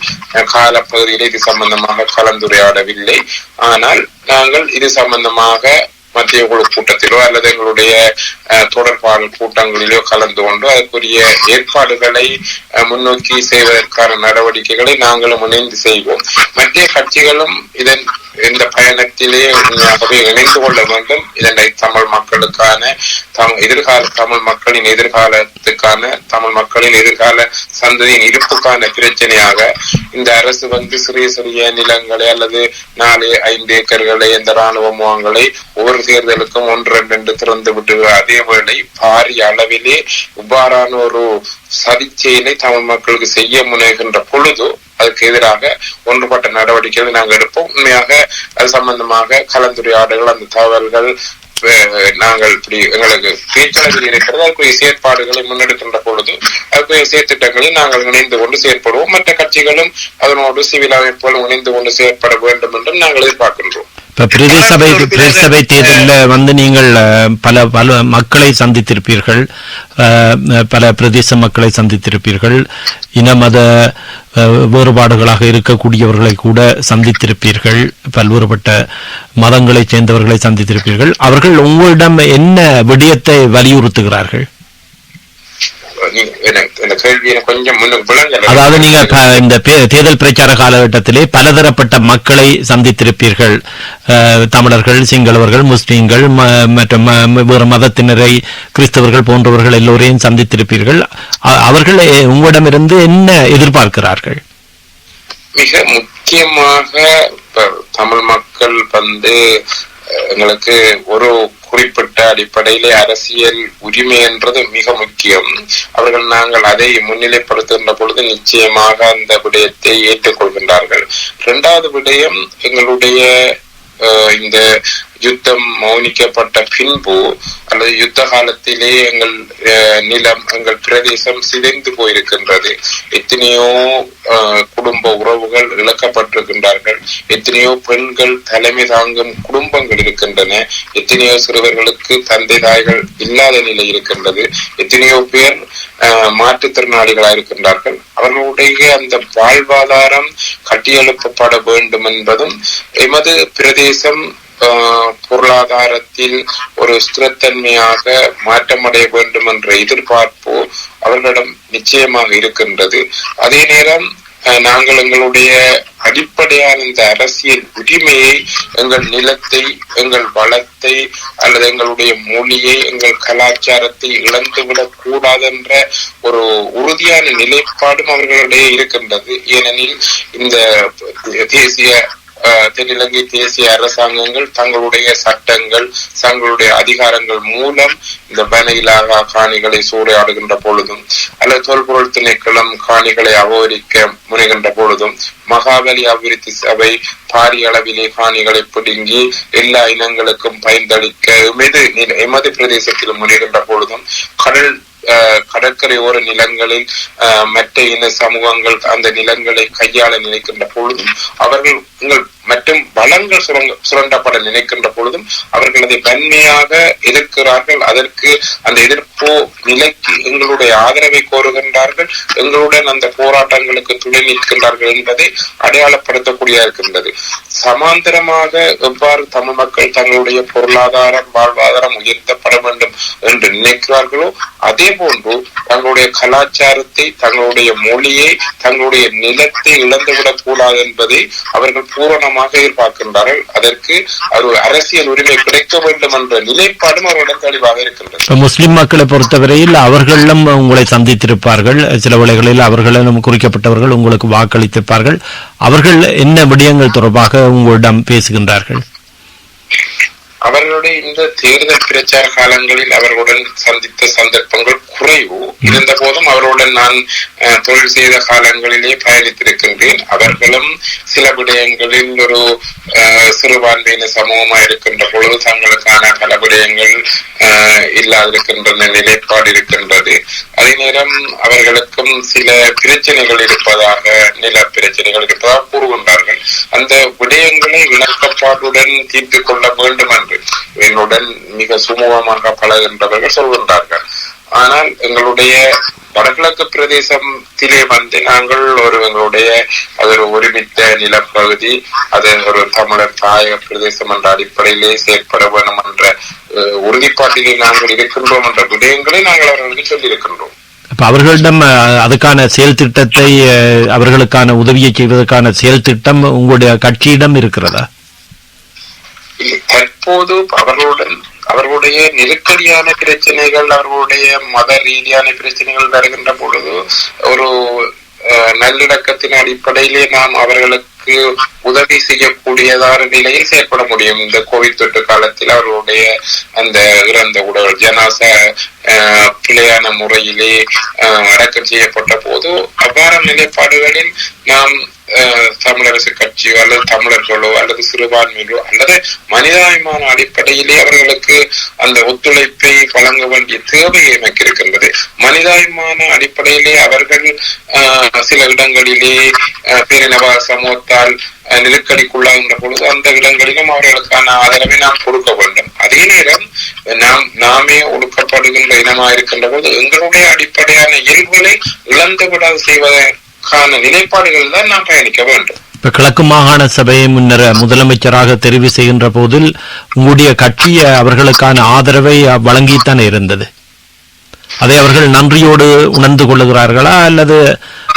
காலப்பகுதியில் இது சம்பந்தமாக கலந்துரையாடவில்லை. ஆனால் நாங்கள் இது சம்பந்தமாக மத்திய குழு கூட்டத்திலோ அல்லது எங்களுடைய தொடர்பாடல் கூட்டங்களிலோ கலந்து கொண்டு அதற்குரிய ஏற்பாடுகளை முன்னோக்கி செய்வதற்கான நடவடிக்கைகளை நாங்களும் இணைந்து செய்வோம். மத்திய கட்சிகளும் இந்த பயணத்திலே உண்மையாகவே இணைந்து கொள்ள வேண்டும். இதனை தமிழ் மக்களுக்கான தமிழ் மக்களின் எதிர்காலத்துக்கான தமிழ் மக்களின் எதிர்கால சந்ததியின் இருப்புக்கான பிரச்சனையாக இந்த அரசு சிறிய சிறிய நிலங்களை அல்லது 4-5 ஏக்கர்களை இந்த ராணுவ முகாம்களை ஒவ்வொரு தேர்தலுக்கும் 1-2 திறந்து விட்டு அதே வேளை பாரிய அளவிலே இவ்வாறான ஒரு சதிச்செயலை தமிழ் மக்களுக்கு செய்ய முனைகின்ற பொழுது அதுக்கு எதிராக ஒன்றுபட்ட நடவடிக்கைகளை நாங்கள் எடுப்போம். உண்மையாக அது சம்பந்தமாக கலந்துரையாடல்கள் அந்த தகவல்கள் நாங்கள் இப்படி எங்களுக்கு பேச்சளவில் இருக்கிறது. அதுக்குரிய செயற்பாடுகளை முன்னெடுக்கின்ற பொழுது அதுக்குரிய செயற்திட்டங்களை நாங்கள் இணைந்து கொண்டு செயற்படுவோம். மற்ற கட்சிகளும் அதனோடு சிவில் அமைப்புகளும் இணைந்து கொண்டு செயற்பட வேண்டும் என்றும் நாங்கள் எதிர்பார்க்கின்றோம். இப்ப பிரதேசபை தேர்தலில் வந்து நீங்கள் பல பல மக்களை சந்தித்திருப்பீர்கள், பல பிரதேச மக்களை சந்தித்திருப்பீர்கள், இன மத வேறுபாடுகளாக இருக்கக்கூடியவர்களை கூட சந்தித்திருப்பீர்கள், பல்வேறுபட்ட மதங்களைச் சேர்ந்தவர்களை சந்தித்திருப்பீர்கள். அவர்கள் உங்களிடம் என்ன விடயத்தை வலியுறுத்துகிறார்கள்? அதாவது நீங்க இந்த தேர்தல் பிரச்சார காலகட்டத்திலே பலதரப்பட்ட மக்களை சந்தித்திருப்பீர்கள், தமிழர்கள், சிங்களவர்கள், முஸ்லீம்கள் மற்றும் வேறு மதத்தினரை, கிறிஸ்தவர்கள் போன்றவர்கள் எல்லோரையும் சந்தித்திருப்பீர்கள். அவர்கள் உங்களிடமிருந்து என்ன எதிர்பார்க்கிறார்கள்? மிக முக்கியமாக தமிழ் மக்கள் வந்து எங்களுக்கு ஒரு குறிப்பிட்ட அடிப்படையிலே அரசியல் உரிமை என்றது மிக முக்கியம். அவர்கள் நாங்கள் அதை முன்னிலைப்படுத்துகின்ற பொழுது நிச்சயமாக அந்த விடயத்தை ஏற்றுக்கொள்கின்றார்கள். இரண்டாவது விடயம், எங்களுடைய இந்த யுத்தம் மௌனிக்கப்பட்ட பின்பு அல்லது யுத்த காலத்திலே எங்கள் நிலம், எங்கள் பிரதேசம் சிதைந்து போயிருக்கின்றது. எத்தனையோ குடும்ப உறவுகள் இழக்கப்பட்டிருக்கின்றார்கள், எத்தனையோ பெண்கள் தலைமை தாங்கும் குடும்பங்கள் இருக்கின்றன, எத்தனையோ சிறுவர்களுக்கு தந்தை தாய்கள் இல்லாத நிலை இருக்கின்றது, எத்தனையோ பேர் மாற்றுத்திறனாளிகளாக இருக்கின்றார்கள். அவர்களுடைய அந்த வாழ்வாதாரம் கட்டியெழுப்பப்பட வேண்டும் என்பதும், எமது பிரதேசம் பொருளாதாரத்தில் ஒரு ஸ்திரத்தன்மையாக மாற்றமடைய வேண்டும் என்ற எதிர்பார்ப்பு அவர்களிடம் நிச்சயமாக இருக்கின்றது. அதே நேரம் நாங்கள் எங்களுடைய அடிப்படையான இந்த அரசியல் உரிமையை, எங்கள் நிலத்தை, எங்கள் வளத்தை அல்லது எங்களுடைய மொழியை, எங்கள் கலாச்சாரத்தை இழந்துவிடக் கூடாது என்ற ஒரு உறுதியான நிலைப்பாடும் அவர்களிடையே இருக்கின்றது. ஏனெனில் இந்த தென்னிலங்கை தேசிய அரசாங்கங்கள் தங்களுடைய சட்டங்கள், தங்களுடைய அதிகாரங்கள் மூலம் இந்த பனையிலாக காணிகளை சூறையாடுகின்ற பொழுதும் அல்லது தொல்பொருள் திணைக்களம் காணிகளை அபகரிக்க முனைகின்ற பொழுதும், மகாபலி அபிவிருத்தி சபை பாரிய அளவிலே காணிகளை பிடுங்கி எல்லா இனங்களுக்கும் பயந்தளிக்க எமது பிரதேசத்தில் முனைகின்ற பொழுதும், கடற்கரையோர நிலங்களில் மற்ற இன சமூகங்கள் அந்த நிலங்களை கையாள நினைக்கின்ற பொழுதும், அவர்கள் மற்றும் வளங்கள் சுரண்டப்பட நினைக்கின்ற பொழுதும் அவர்கள் அதை வன்மையாக எதிர்க்கிறார்கள். அதற்கு அந்த எதிர்ப்பு நிலைக்கு எங்களுடைய ஆதரவை கோருகின்றார்கள், எங்களுடன் அந்த போராட்டங்களுக்கு துணை நிற்கின்றார்கள் என்பதை அடையாளப்படுத்தக்கூடிய இருக்கின்றது. சமாந்தரமாக எவ்வாறு தமிழ் மக்கள் தங்களுடைய பொருளாதாரம், வாழ்வாதாரம் உயர்த்தப்பட வேண்டும் என்று நினைக்கிறார்களோ, அதே போன்று தங்களுடைய கலாச்சாரத்தை, தங்களுடைய மொழியை, தங்களுடைய நிலத்தை இழந்துவிடக் கூடாது என்பதை அவர்கள் பூரணமாக எதிர்பார்க்கின்றார்கள். அதற்கு ஒரு அரசியல் உரிமை கிடைக்க வேண்டும் என்ற நிலைப்பாடும் அவர்களிடம் தெளிவாக இருக்கின்றது. முஸ்லிம் மக்களை பொறுத்தவரையில் அவர்களும் உங்களை சந்தித்திருப்பார்கள், சில வேளைகளில் அவர்களும் குறிக்கப்பட்டவர்கள் உங்களுக்கு வாக்களித்திருப்பார்கள். அவர்கள் என்ன விடயங்கள் தொடர்பாக உங்களிடம் பேசுகின்றார்கள்? அவர்களுடைய இந்த தேர்தல் பிரச்சார காலங்களில் அவர்களுடன் சந்தித்த சந்தர்ப்பங்கள் குறைவு இருந்த போதும் அவர்களுடன் நான் தொழில் செய்த காலங்களிலே பயணித்திருக்கின்றேன். அவர்களும் சில விடயங்களில் ஒரு சிறுபான்மையின சமூகமா இருக்கின்ற பொழுது தங்களுக்கான பல விடயங்கள் இல்லாதிருக்கின்ற நிலைப்பாடு இருக்கின்றது. அதே நேரம் அவர்களுக்கும் சில பிரச்சனைகள் இருப்பதாக, நில பிரச்சனைகள் இருப்பதாக கூறுகின்றார்கள். அந்த விடயங்களை இணக்கப்பாட்டுடன் தீர்த்துக் கொள்ள வேண்டும் என்று என்னுடன் மிக சுமூகமாக பழகின்றவர்கள் சொல்கின்றார்கள். ஆனால் எங்களுடைய வடகிழக்கு பிரதேசத்திலே வந்து நாங்கள் எங்களுடைய அது ஒரு ஒருமித்த நிலப்பகுதி, அது ஒரு தமிழர் தாயக பிரதேசம் என்ற அடிப்படையிலே செயற்பட வேண்டும் என்ற உறுதிப்பாட்டிலே நாங்கள் இருக்கின்றோம் என்ற விடயங்களை நாங்கள் அவர்களுக்கு சொல்லியிருக்கின்றோம். அவர்களிடம் அதுக்கான செயல் திட்டத்தை, அவர்களுக்கான உதவியை செய்வதற்கான செயல் திட்டம் உங்களுடைய கட்சியிடம் இருக்கிறதா? தற்போது அவர்களுடைய நெருக்கடியான பிரச்சனைகள், அவர்களுடைய மத ரீதியான பிரச்சனைகள் வருகின்ற பொழுது ஒரு நல்லிணக்கத்தின் அடிப்படையிலே நாம் அவர்களுக்கு உதவி செய்யக்கூடியதான நிலையில் செயற்பட முடியும். இந்த கோவிட் தொற்று காலத்தில் அவர்களுடைய அந்த இறந்த உடல் ஜனாச பிழையான முறையிலே அடக்கம் செய்யப்பட்ட போது அவ்வாறான நிலைப்பாடுகளில் நாம் தமிழரசு கட்சியோ அல்லது தமிழர்களோ அல்லது சிறுபான்மையிலோ அல்லது மனிதாபிமான அடிப்படையிலே அவர்களுக்கு அந்த ஒத்துழைப்பை வழங்க வேண்டிய தேவை எனக்கு இருக்கின்றது. மனிதாபிமான அடிப்படையிலே அவர்கள் சில இடங்களிலே பேரினவாத சமூகத்தால் நெருக்கடிக்குள்ளாகின்ற பொழுது அந்த இடங்களிலும் அவர்களுக்கான ஆதரவை நாம் கொடுக்க வேண்டும். அதே நேரம் நாமே ஒடுக்கப்படுகின்ற இனமாக இருக்கின்ற போது எங்களுடைய அடிப்படையான இயல்புகளை இழந்துவிடாது செய்வதற்கான நிலைப்பாடுகள் தான் நாம் பயணிக்க வேண்டும். இப்ப கிழக்கு மாகாண சபையை முன்னர் முதலமைச்சராக தெரிவு செய்கின்ற போதில் உங்களுடைய கட்சி அவர்களுக்கான ஆதரவை வழங்கித்தான் இருந்தது. அதை அவர்கள் நன்றியோடு உணர்ந்து கொள்ளுகிறார்களா, அல்லது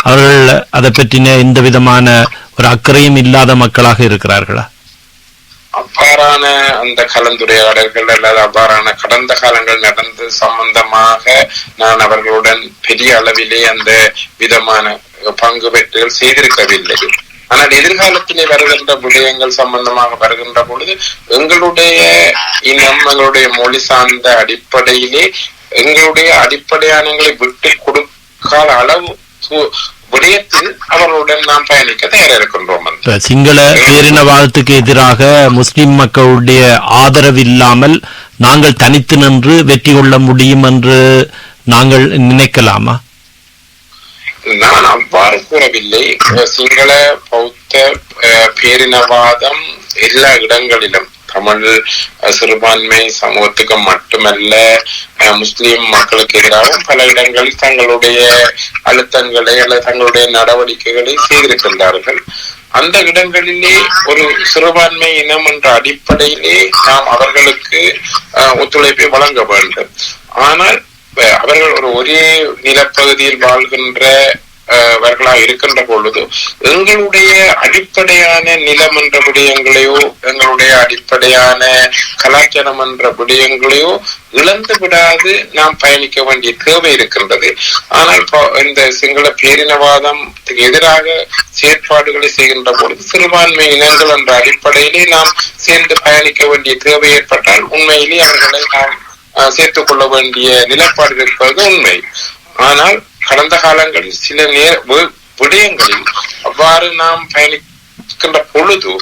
அவர்கள் அதை பற்றின எந்த விதமான ஒரு அக்கறையும் இல்லாத மக்களாக இருக்கிறார்களா? அவ்வாறான அந்த கலந்துரையாடல்கள் அல்லது அவ்வாறான கடந்த காலங்கள் நடந்து சம்பந்தமாக நான் அவர்களுடன் பெரிய அளவிலே அந்த விதமான பங்கு பெற்றுகள் செய்திருக்கவில்லை. ஆனால் எதிர்காலத்திலே வருகின்ற விடயங்கள் சம்பந்தமாக வருகின்ற பொழுது எங்களுடைய இனம், எங்களுடைய மொழி சார்ந்த அடிப்படையிலே எங்களுடைய அடிப்படையானங்களை விட்டு கொடுக்காத அளவு விடயத்தில் அவர்களுடன் நாம் பயணிக்க தயாராக இருக்கின்றோம். சிங்கள பேரினவாதத்துக்கு எதிராக முஸ்லிம் மக்களுடைய ஆதரவு இல்லாமல் நாங்கள் தனித்து நின்று வெற்றி கொள்ள முடியும் என்று நாங்கள் நினைக்கலாமா? நான் அவ்வாறு கூறவில்லை. சிங்கள பௌத்த பேரினவாதம் எல்லா இடங்களிலும் தமிழ் சிறுபான்மை சமூகத்துக்கு மட்டுமல்ல, முஸ்லிம் மக்களுக்கு எதிராகவும் பல இடங்களில் தங்களுடைய அழுத்தங்களை அல்லது தங்களுடைய நடவடிக்கைகளை செய்திருக்கின்றார்கள். அந்த இடங்களிலே ஒரு சிறுபான்மை இனம் என்ற அடிப்படையிலே நாம் அவர்களுக்கு ஒத்துழைப்பை வழங்க வேண்டும். ஆனால் அவர்கள் ஒரே நிலப்பகுதியில் வாழ்கின்ற அவர்களாக இருக்கின்ற பொழுது எங்களுடைய அடிப்படையான நிலம் என்ற விடயங்களையோ எங்களுடைய அடிப்படையான கலாச்சாரம் என்ற விடயங்களையோ இழந்து விடாது நாம் பயணிக்க வேண்டிய தேவை இருக்கின்றது. ஆனால் இந்த சிங்கள பேரினவாதத்துக்கு எதிராக செயற்பாடுகளை செய்கின்ற பொழுது சிறுபான்மை இனங்கள் என்ற அடிப்படையிலே நாம் சேர்ந்து பயணிக்க வேண்டிய தேவை ஏற்பட்டால் உண்மையிலே அவர்களை நாம் சேர்த்துக் கொள்ள வேண்டிய நிலைப்பாடு இருப்பது உண்மை. ஆனால் கடந்த காலங்களில் சில விடயங்களில் அவ்வாறு நாம் பயணிக்கின்ற பொழுது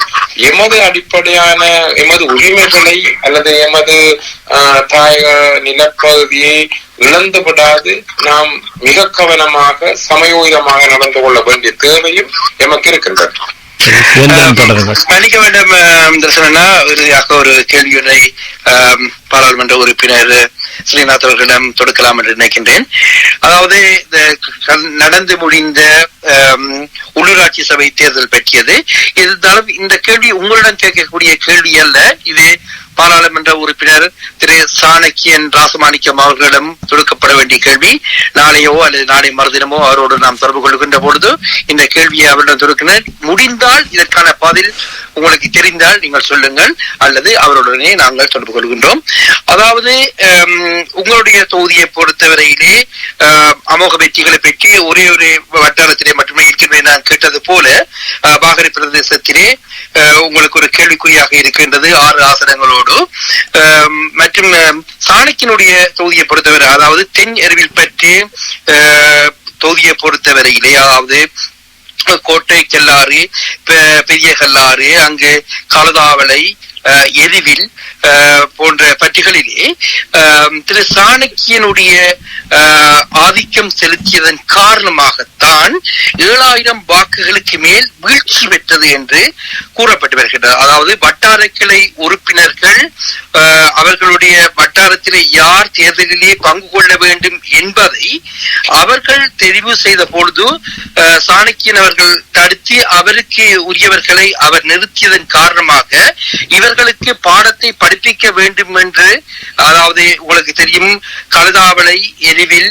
எமது அடிப்படையான எமது உரிமைகளை அல்லது எமது தாயக நிலப்பகுதியை இழந்து விடாது நாம் மிக கவனமாக சமயோகிதமாக நடந்து கொள்ள வேண்டிய தேவையும் எமக்கு இருக்கின்றது. மன்னிக்க வேண்டும் தர்சனா, இறுதியாக ஒரு கேள்வியை பாராளுமன்ற உறுப்பினர் ஸ்ரீநாத் அவர்களிடம் தொடுக்கலாம் என்று நினைக்கின்றேன். அதாவது நடந்து முடிந்த உள்ளூராட்சி சபை தேர்தல் பற்றியது. இருந்தாலும் இந்த கேள்வி உங்களிடம் கேட்கக்கூடிய கேள்வி அல்ல, இது பாராளுமன்ற உறுப்பினர் திரு சாணக்கியன் ராசமாணிக்கம் அவர்களிடம் தொடுக்கப்பட வேண்டிய கேள்வி. நாளையோ அல்லது நாளை மறுதினமோ அவரோடு நாம் தொடர்பு கொள்கின்ற பொழுது இந்த கேள்வியை அவரிடம் தொடுக்கினர். முடிந்தால் இதற்கான பதில் உங்களுக்கு தெரிந்தால் நீங்கள் சொல்லுங்கள், அல்லது அவருடனே நாங்கள் தொடர்பு கொள்கின்றோம். அதாவது உங்களுடைய தொகுதியை பொறுத்தவரையிலே அமோக வெற்றிகளை பற்றி ஒரே ஒரு வட்டாரத்திலே மட்டுமே இருக்கிறது. நான் கேட்டது போல பாகரி பிரதேசத்திலே உங்களுக்கு ஒரு கேள்விக்குறியாக இருக்கின்றது 6 ஆசனங்களோடு. மற்றும் சாணக்கியனுடைய தொகுதியை பொறுத்தவரை, அதாவது தென் எருவில் பற்றி தொகுதியை பொறுத்தவரையிலே, அதாவது கோட்டை கல்லாறு, பெரிய கல்லாறு, அங்கு கலதாவளை, எரிவில் போன்ற பட்டிகளிலே திரு சாணக்கியனுடைய ஆதிக்கம் செலுத்தியதன் காரணமாகத்தான் 7000 வாக்குகளுக்கு மேல் வீழ்ச்சி பெற்றது என்று கூறப்பட்டு வருகின்றது. அதாவது வட்டார கிளை உறுப்பினர்கள் அவர்களுடைய வட்டாரத்திலே யார் தேர்தலிலே பங்கு கொள்ள வேண்டும் என்பதை அவர்கள் தெரிவு செய்த பொழுது சாணக்கியன் அவர்கள் தடுத்து அவருக்கு உரியவர்களை அவர் நிறுத்தியதன் காரணமாக இவர்களுக்கு பாடத்தை படிப்பிக்க வேண்டும் என்று, அதாவது உங்களுக்கு தெரியும் கழுதாவளை, எரிவில்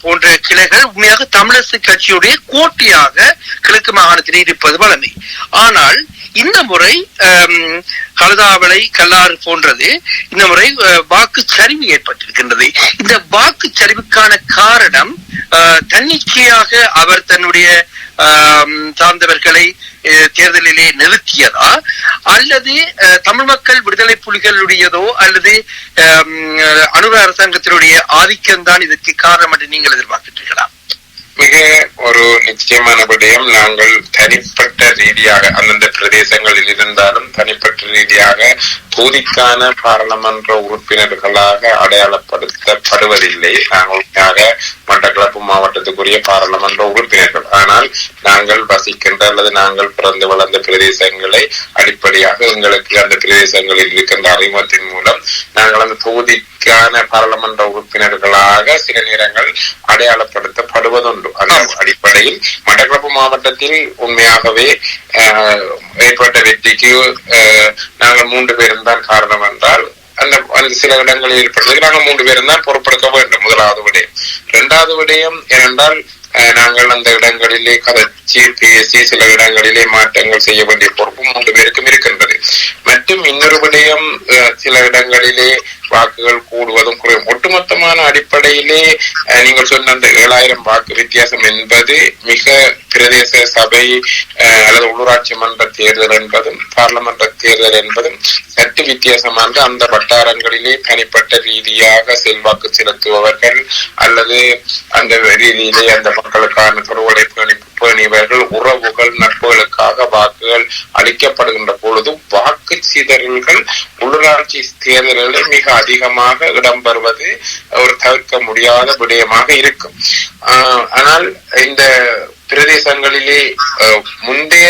போன்ற கிளைகள் உண்மையாக தமிழரசு கட்சியுடைய கோட்டையாக கிழக்கு மாகாணத்திலே இருப்பது வழமை. ஆனால் இந்த முறை கழுதாவளை, கல்லாறு போன்றது இந்த முறை வாக்கு சரிவு ஏற்பட்டிருக்கின்றது. இந்த வாக்கு சரிவுக்கான காரணம் தன்னிச்சையாக அவர் தன்னுடைய சார்ந்தவர்களை தேர்தலிலே நிறுத்தியதா, அல்லது தமிழ் மக்கள் விடுதலை புலிகளுடையதோ அல்லது அனுர அரசாங்கத்தினுடைய ஆதிக்கம்தான் இதற்கு காரணம் என்று நீங்கள் எதிர்பார்க்கிறீர்களா? மிக ஒரு நிச்சயமான விடயம், நாங்கள் தனிப்பட்ட ரீதியாக அந்தந்த பிரதேசங்களில் இருந்தாலும் தனிப்பட்ட ரீதியாக தொகுதிக்கான பாராளுமன்ற உறுப்பினர்களாக அடையாளப்படுத்தப்படுவதில்லை. நாங்கள் மட்டக்களப்பு மாவட்டத்துக்குரிய பாராளுமன்ற உறுப்பினர்கள். ஆனால் நாங்கள் வசிக்கின்ற அல்லது நாங்கள் பிறந்து வளர்ந்த பிரதேசங்களை அடிப்படையாக எங்களுக்கு அந்த பிரதேசங்களில் இருக்கின்ற அறிமுகத்தின் மூலம் நாங்கள் அந்த தொகுதிக்கான பாராளுமன்ற உறுப்பினர்களாக சில நேரங்கள் அடையாளப்படுத்தப்படுவதுண்டு. அந்த அடிப்படையில் மட்டக்களப்பு மாவட்டத்தில் உண்மையாகவே ஏற்பட்ட வெற்றிக்கு நாங்கள் 3 பேரும் தான் காரணம் என்றால் அந்த சில இடங்களில் ஏற்பட்டதுக்கு நாங்கள் 3 பேரும் தான் பொறுப்பெடுக்க வேண்டும். முதலாவது விடயம். 2வது விடயம் ஏனென்றால் நாங்கள் அந்த இடங்களிலே கதைச்சி பேசி சில இடங்களிலே மாற்றங்கள் செய்ய வேண்டிய பொறுப்பு 3 பேருக்கும் இருக்கின்றது. மற்றும் இன்னொரு விடயம், சில இடங்களிலே வாக்குகள் கூடுவதும் குறையும். ஒட்டுமொத்தமான அடிப்படையிலே நீங்கள் சொன்ன அந்த 7000 வாக்கு வித்தியாசம் என்பது மிக பிரதேச சபை அல்லது உள்ளூராட்சி மன்ற தேர்தல் என்பதும் பார்லமெண்ட் தேர்தல் என்பதும் சற்று வித்தியாசமாக அந்த வட்டாரங்களிலே தனிப்பட்ட ரீதியாக செல்வாக்கு செலுத்துபவர்கள் அல்லது அந்த ரீதியிலே அந்த மக்களுக்கான தொடர்புகளை பேணியவர்கள் உறவுகள் நட்புகளுக்காக வாக்குகள் அளிக்கப்படுகின்ற பொழுது வாக்கு சிதறல்கள் உள்ளூராட்சி தேர்தல்களில் மிக அதிகமாக இடம்பெறுவது ஒரு தவிர்க்க முடியாத விடயமாக இருக்கும். ஆனால் இந்த பிரதேசங்களிலே முந்தைய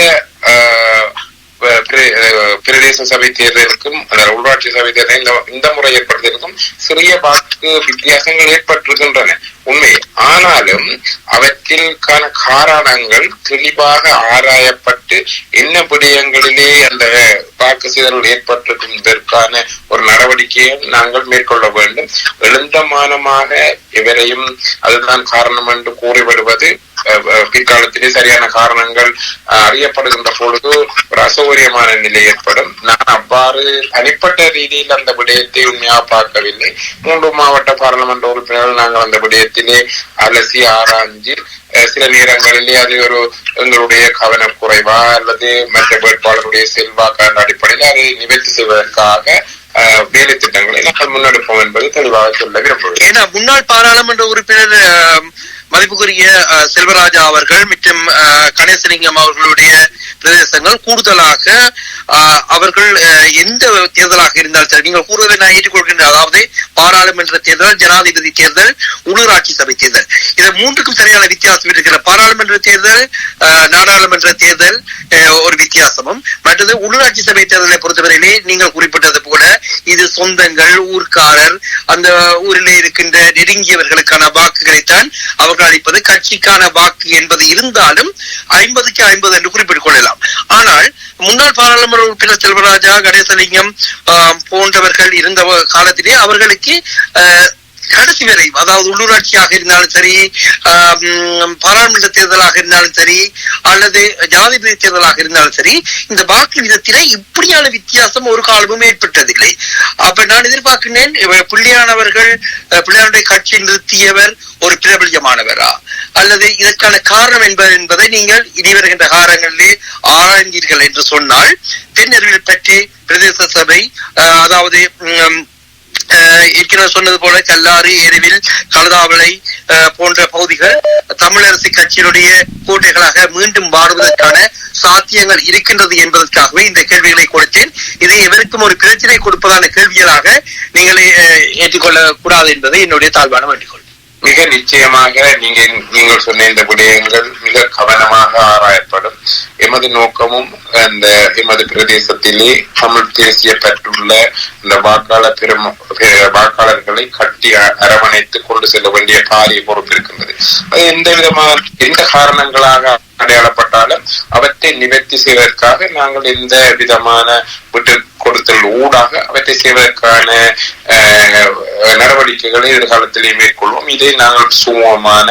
பிரதேச சபை தேர்தலுக்கும் உள்ளாட்சி சபை தேர்தல் இந்த முறை ஏற்படுத்திருக்கும் சிறிய வாக்கு வித்தியாசங்கள் ஏற்பட்டிருக்கின்றன உண்மை. ஆனாலும் அவற்றிற்கான காரணங்கள் தெளிவாக ஆராயப்பட்டு என்ன விடயங்களிலே அந்த வாக்கு சிதறல் ஏற்பட்டிருப்பதற்கான ஒரு நடவடிக்கையை நாங்கள் மேற்கொள்ள வேண்டும். எழுந்தமானமாக எவரையும் அதுதான் காரணம் என்று கூறிவிடுவது பிற்காலத்திலே சரியான காரணங்கள் அறியப்படுகின்ற பொழுது ஒரு அசௌகரியமான நிலை ஏற்படும். நான் அவ்வாறு தனிப்பட்ட ரீதியில் அந்த விடயத்தை உண்மையாக பார்க்கவில்லை. 3 மாவட்ட பாராளுமன்ற உறுப்பினர்கள் நாங்கள் அந்த விடயத்திலே அலசி ஆராய்ஞ்சு சில நேரங்களிலே அது ஒரு எங்களுடைய கவனக்குறைவா அல்லது மற்ற வேட்பாளருடைய செல்வாக்கான அடிப்படையில் அதை நிவர்த்தி செய்வதற்காக வேலை திட்டங்களை நாங்கள் முன்னெடுப்போம் என்பதை தெளிவாக சொல்ல விரும்புகிறேன். ஏன்னா முன்னாள் பாராளுமன்ற உறுப்பினர் மதிப்புக்குரிய செல்வராஜா அவர்கள் மற்றும் கணேசலிங்கம் அவர்களுடைய பிரதேசங்கள் கூடுதலாக அவர்கள் எந்த தேர்தலாக இருந்தாலும் சரி, நீங்கள் கூறுவதை நான் ஏற்றுக்கொள்கின்றேன். அதாவது பாராளுமன்ற தேர்தல், ஜனாதிபதி தேர்தல், உள்ளூராட்சி சபை தேர்தல், இது 3க்கும் சரியான வித்தியாசம் இருக்கிற. பாராளுமன்ற தேர்தல், நாடாளுமன்ற தேர்தல் ஒரு வித்தியாசமும், மற்றது உள்ளூராட்சி சபை தேர்தலை பொறுத்தவரையிலே நீங்கள் குறிப்பிட்டது போல இது சொந்தங்கள், ஊர்க்காரர், அந்த ஊரிலே இருக்கின்ற நெருங்கியவர்களுக்கான வாக்குகளைத்தான் அவர்கள் அளிப்பது. கட்சிக்கான வாக்கு என்பது இருந்தாலும் 50க்கு 50 என்று குறிப்பிட்டுக் கொள்ளலாம். ஆனால் முன்னாள் பாராளுமன்ற உறுப்பினர் செல்வராஜா, கணேசலிங்கம் போன்றவர்கள் இருந்த காலத்திலே அவர்களுக்கு கடைசி வரை, அதாவது உள்ளூராட்சியாக இருந்தாலும் சரி, பாராளுமன்ற தேர்தலாக இருந்தாலும் சரி, அல்லது ஜனாதிபதி தேர்தலாக இருந்தாலும் சரி, இந்த வாக்கு விதத்திலே இப்படியான வித்தியாசம் ஒரு காலமும் ஏற்பட்டதில்லை. அப்ப நான் எதிர்பார்க்கிறேன், பிள்ளையாருடைய கட்சி நிறுத்தியவர் ஒரு பிரபல்யமானவரா அல்லது இதற்கான காரணம் என்பதை நீங்கள் இனி வருகின்ற காலங்களிலே ஆராய்ந்தீர்கள் என்று சொன்னால், தென்னறிவில் பற்றி பிரதேச சபை, அதாவது ஏற்கனவே சொன்னது போல கல்லாறு, எருவில், கழுதாவளை போன்ற பகுதிகள் தமிழரசு கட்சியினுடைய கோட்டைகளாக மீண்டும் மாறுவதற்கான சாத்தியங்கள் இருக்கின்றது என்பதற்காகவே இந்த கேள்விகளை கொடுத்தேன். இதை எவருக்கும் ஒரு பிரச்சனை கொடுப்பதான கேள்விகளாக நீங்களே ஏற்றுக்கொள்ள கூடாது என்பதை என்னுடைய தாழ்வான வேண்டுகோள். மிக நிச்சயமாக நீங்கள் சொன்ன இந்த விடயங்கள் மிக கவனமாக ஆராயப்படும். எமது நோக்கமும் அந்த எமது பிரதேசத்திலே தமிழ் தேசிய பெற்றுள்ள இந்த வாக்காளர்களை கட்டி அரவணைத்து கொண்டு செல்ல வேண்டிய பாரிய பொறுப்பு இருக்கின்றது. அது எந்த காரணங்களாக அடையாளப்பட்டாலும் அவற்றை நிவர்த்தி செய்வதற்காக நாங்கள் எந்த விதமான விட்டு கொடுத்தல் ஊடாக அவற்றை செய்வதற்கான நடவடிக்கைகளை எதிர்காலத்திலே மேற்கொள்வோம். இதை நாங்கள் சுமூகமான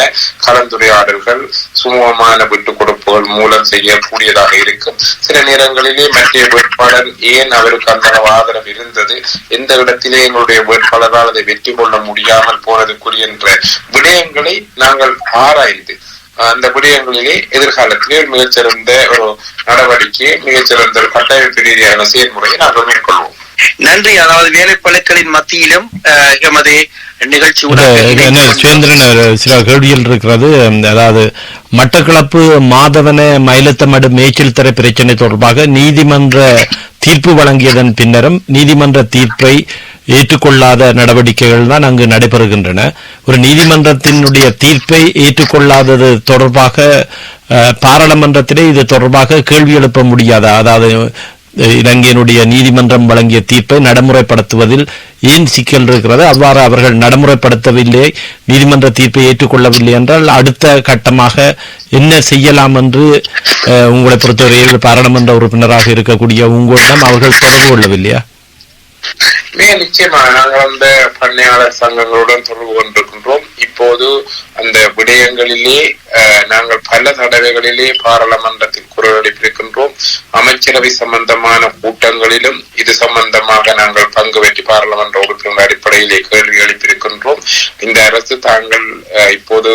கலந்துரையாடல்கள், சுமூகமான விட்டுக் கொடுப்புகள் மூலம் செய்யக்கூடியதாக இருக்கும். சில நேரங்களிலே மற்ற வேட்பாளர் ஏன் அவருக்கு அந்த ஆதரவு இருந்தது, எந்த இடத்திலே எங்களுடைய வேட்பாளரால் அதை வெற்றி கொள்ள முடியாமல் போனதுக்குரிய விடயங்களை நாங்கள் ஆராய்ந்து அந்த விடயங்களிலே எதிர்காலத்திலே மிகச்சிறந்த ஒரு நடவடிக்கையை, மிகச்சிறந்த ஒரு கட்டமைப்பு ரீதியான செயல்முறையை நாங்கள் மேற்கொள்வோம். நன்றி. அதாவது வேலைப்பளுக்களின் மத்தியிலும் எமது நிகழ்ச்சி சுதந்திரன் சில கேள்விகள் இருக்கிறது. அதாவது மட்டக்களப்பு மாதவன மயிலத்தமடு மேய்ச்சல் தர பிரச்சனை தொடர்பாக நீதிமன்ற தீர்ப்பு வழங்கியதன் பின்னரும் நீதிமன்ற தீர்ப்பை ஏற்றுக்கொள்ளாத நடவடிக்கைகள் தான் அங்கு நடைபெறுகின்றன. ஒரு நீதிமன்றத்தினுடைய தீர்ப்பை ஏற்றுக்கொள்ளாதது தொடர்பாக பாராளுமன்றத்திலே இது தொடர்பாக கேள்வி எழுப்ப முடியாதா? அதாவது இலங்கையினுடைய நீதிமன்றம் வழங்கிய தீர்ப்பை நடைமுறைப்படுத்துவதில் ஏன் சிக்கல் இருக்கிறது? அவ்வாறு அவர்கள் நடைமுறைப்படுத்தவில்லை, நீதிமன்ற தீர்ப்பை ஏற்றுக்கொள்ளவில்லை என்றால் அடுத்த கட்டமாக என்ன செய்யலாம் என்று உங்களை பொறுத்தவரையில் பாராளுமன்ற உறுப்பினராக இருக்கக்கூடிய உங்களிடம் அவர்கள் தொடர்பு கொள்ளவில்லையா? நிச்சயமாக நாங்கள் அந்த பண்ணையாளர் சங்கங்களுடன் தொடர்பு கொண்டிருக்கின்றோம். இப்போது அந்த விடயங்களிலே நாங்கள் பல தடவைகளிலே பாராளுமன்றத்தில் குரல் எழுப்பியிருக்கின்றோம். அமைச்சரவை சம்பந்தமான கூட்டங்களிலும் இது சம்பந்தமாக நாங்கள் பங்கு பெற்றி பாராளுமன்ற உறுப்பினர் அடிப்படையிலே கேள்வி எழுப்பியிருக்கின்றோம். இந்த அரசு தாங்கள் இப்போது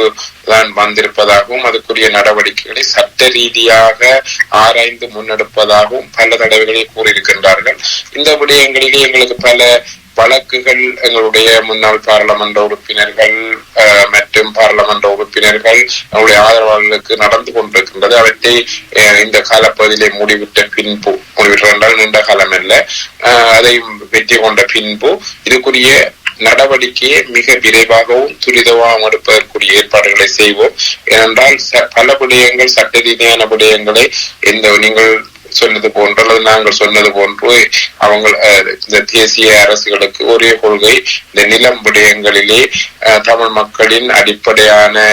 தான் வந்திருப்பதாகவும் அதுக்குரிய நடவடிக்கைகளை சட்ட ரீதியாக ஆராய்ந்து முன்னெடுப்பதாகவும் பல தடவைகளில் கூறியிருக்கின்றார்கள். இந்த விடயங்களிலே எங்களுக்கு பல வழக்குகள் எங்களுடைய முன்னாள் பாராளுமன்ற உறுப்பினர்கள் மற்றும் பாராளுமன்ற உறுப்பினர்கள் எங்களுடைய ஆதரவாளர்களுக்கு நடந்து கொண்டிருக்கின்றது. அவற்றை இந்த காலப்பகுதியிலே முடிவிட்ட என்றால் நீண்ட காலம் அல்ல, அதை வெற்றி கொண்ட பின்பு இதுக்குரிய நடவடிக்கையை மிக விரைவாகவும் துரிதமாகவும் எடுப்பதற்குரிய ஏற்பாடுகளை செய்வோம். ஏனென்றால் பல விடயங்கள் சட்ட ரீதியான விடயங்களை நீங்கள் சொன்னது போன்று அல்லது நாங்கள் சொன்னது போன்று அவங்க இந்த தேசிய அரசுகளுக்கு ஒரே கொள்கை, இந்த நிலம் விடயங்களிலே தமிழ் மக்களின் அடிப்படையான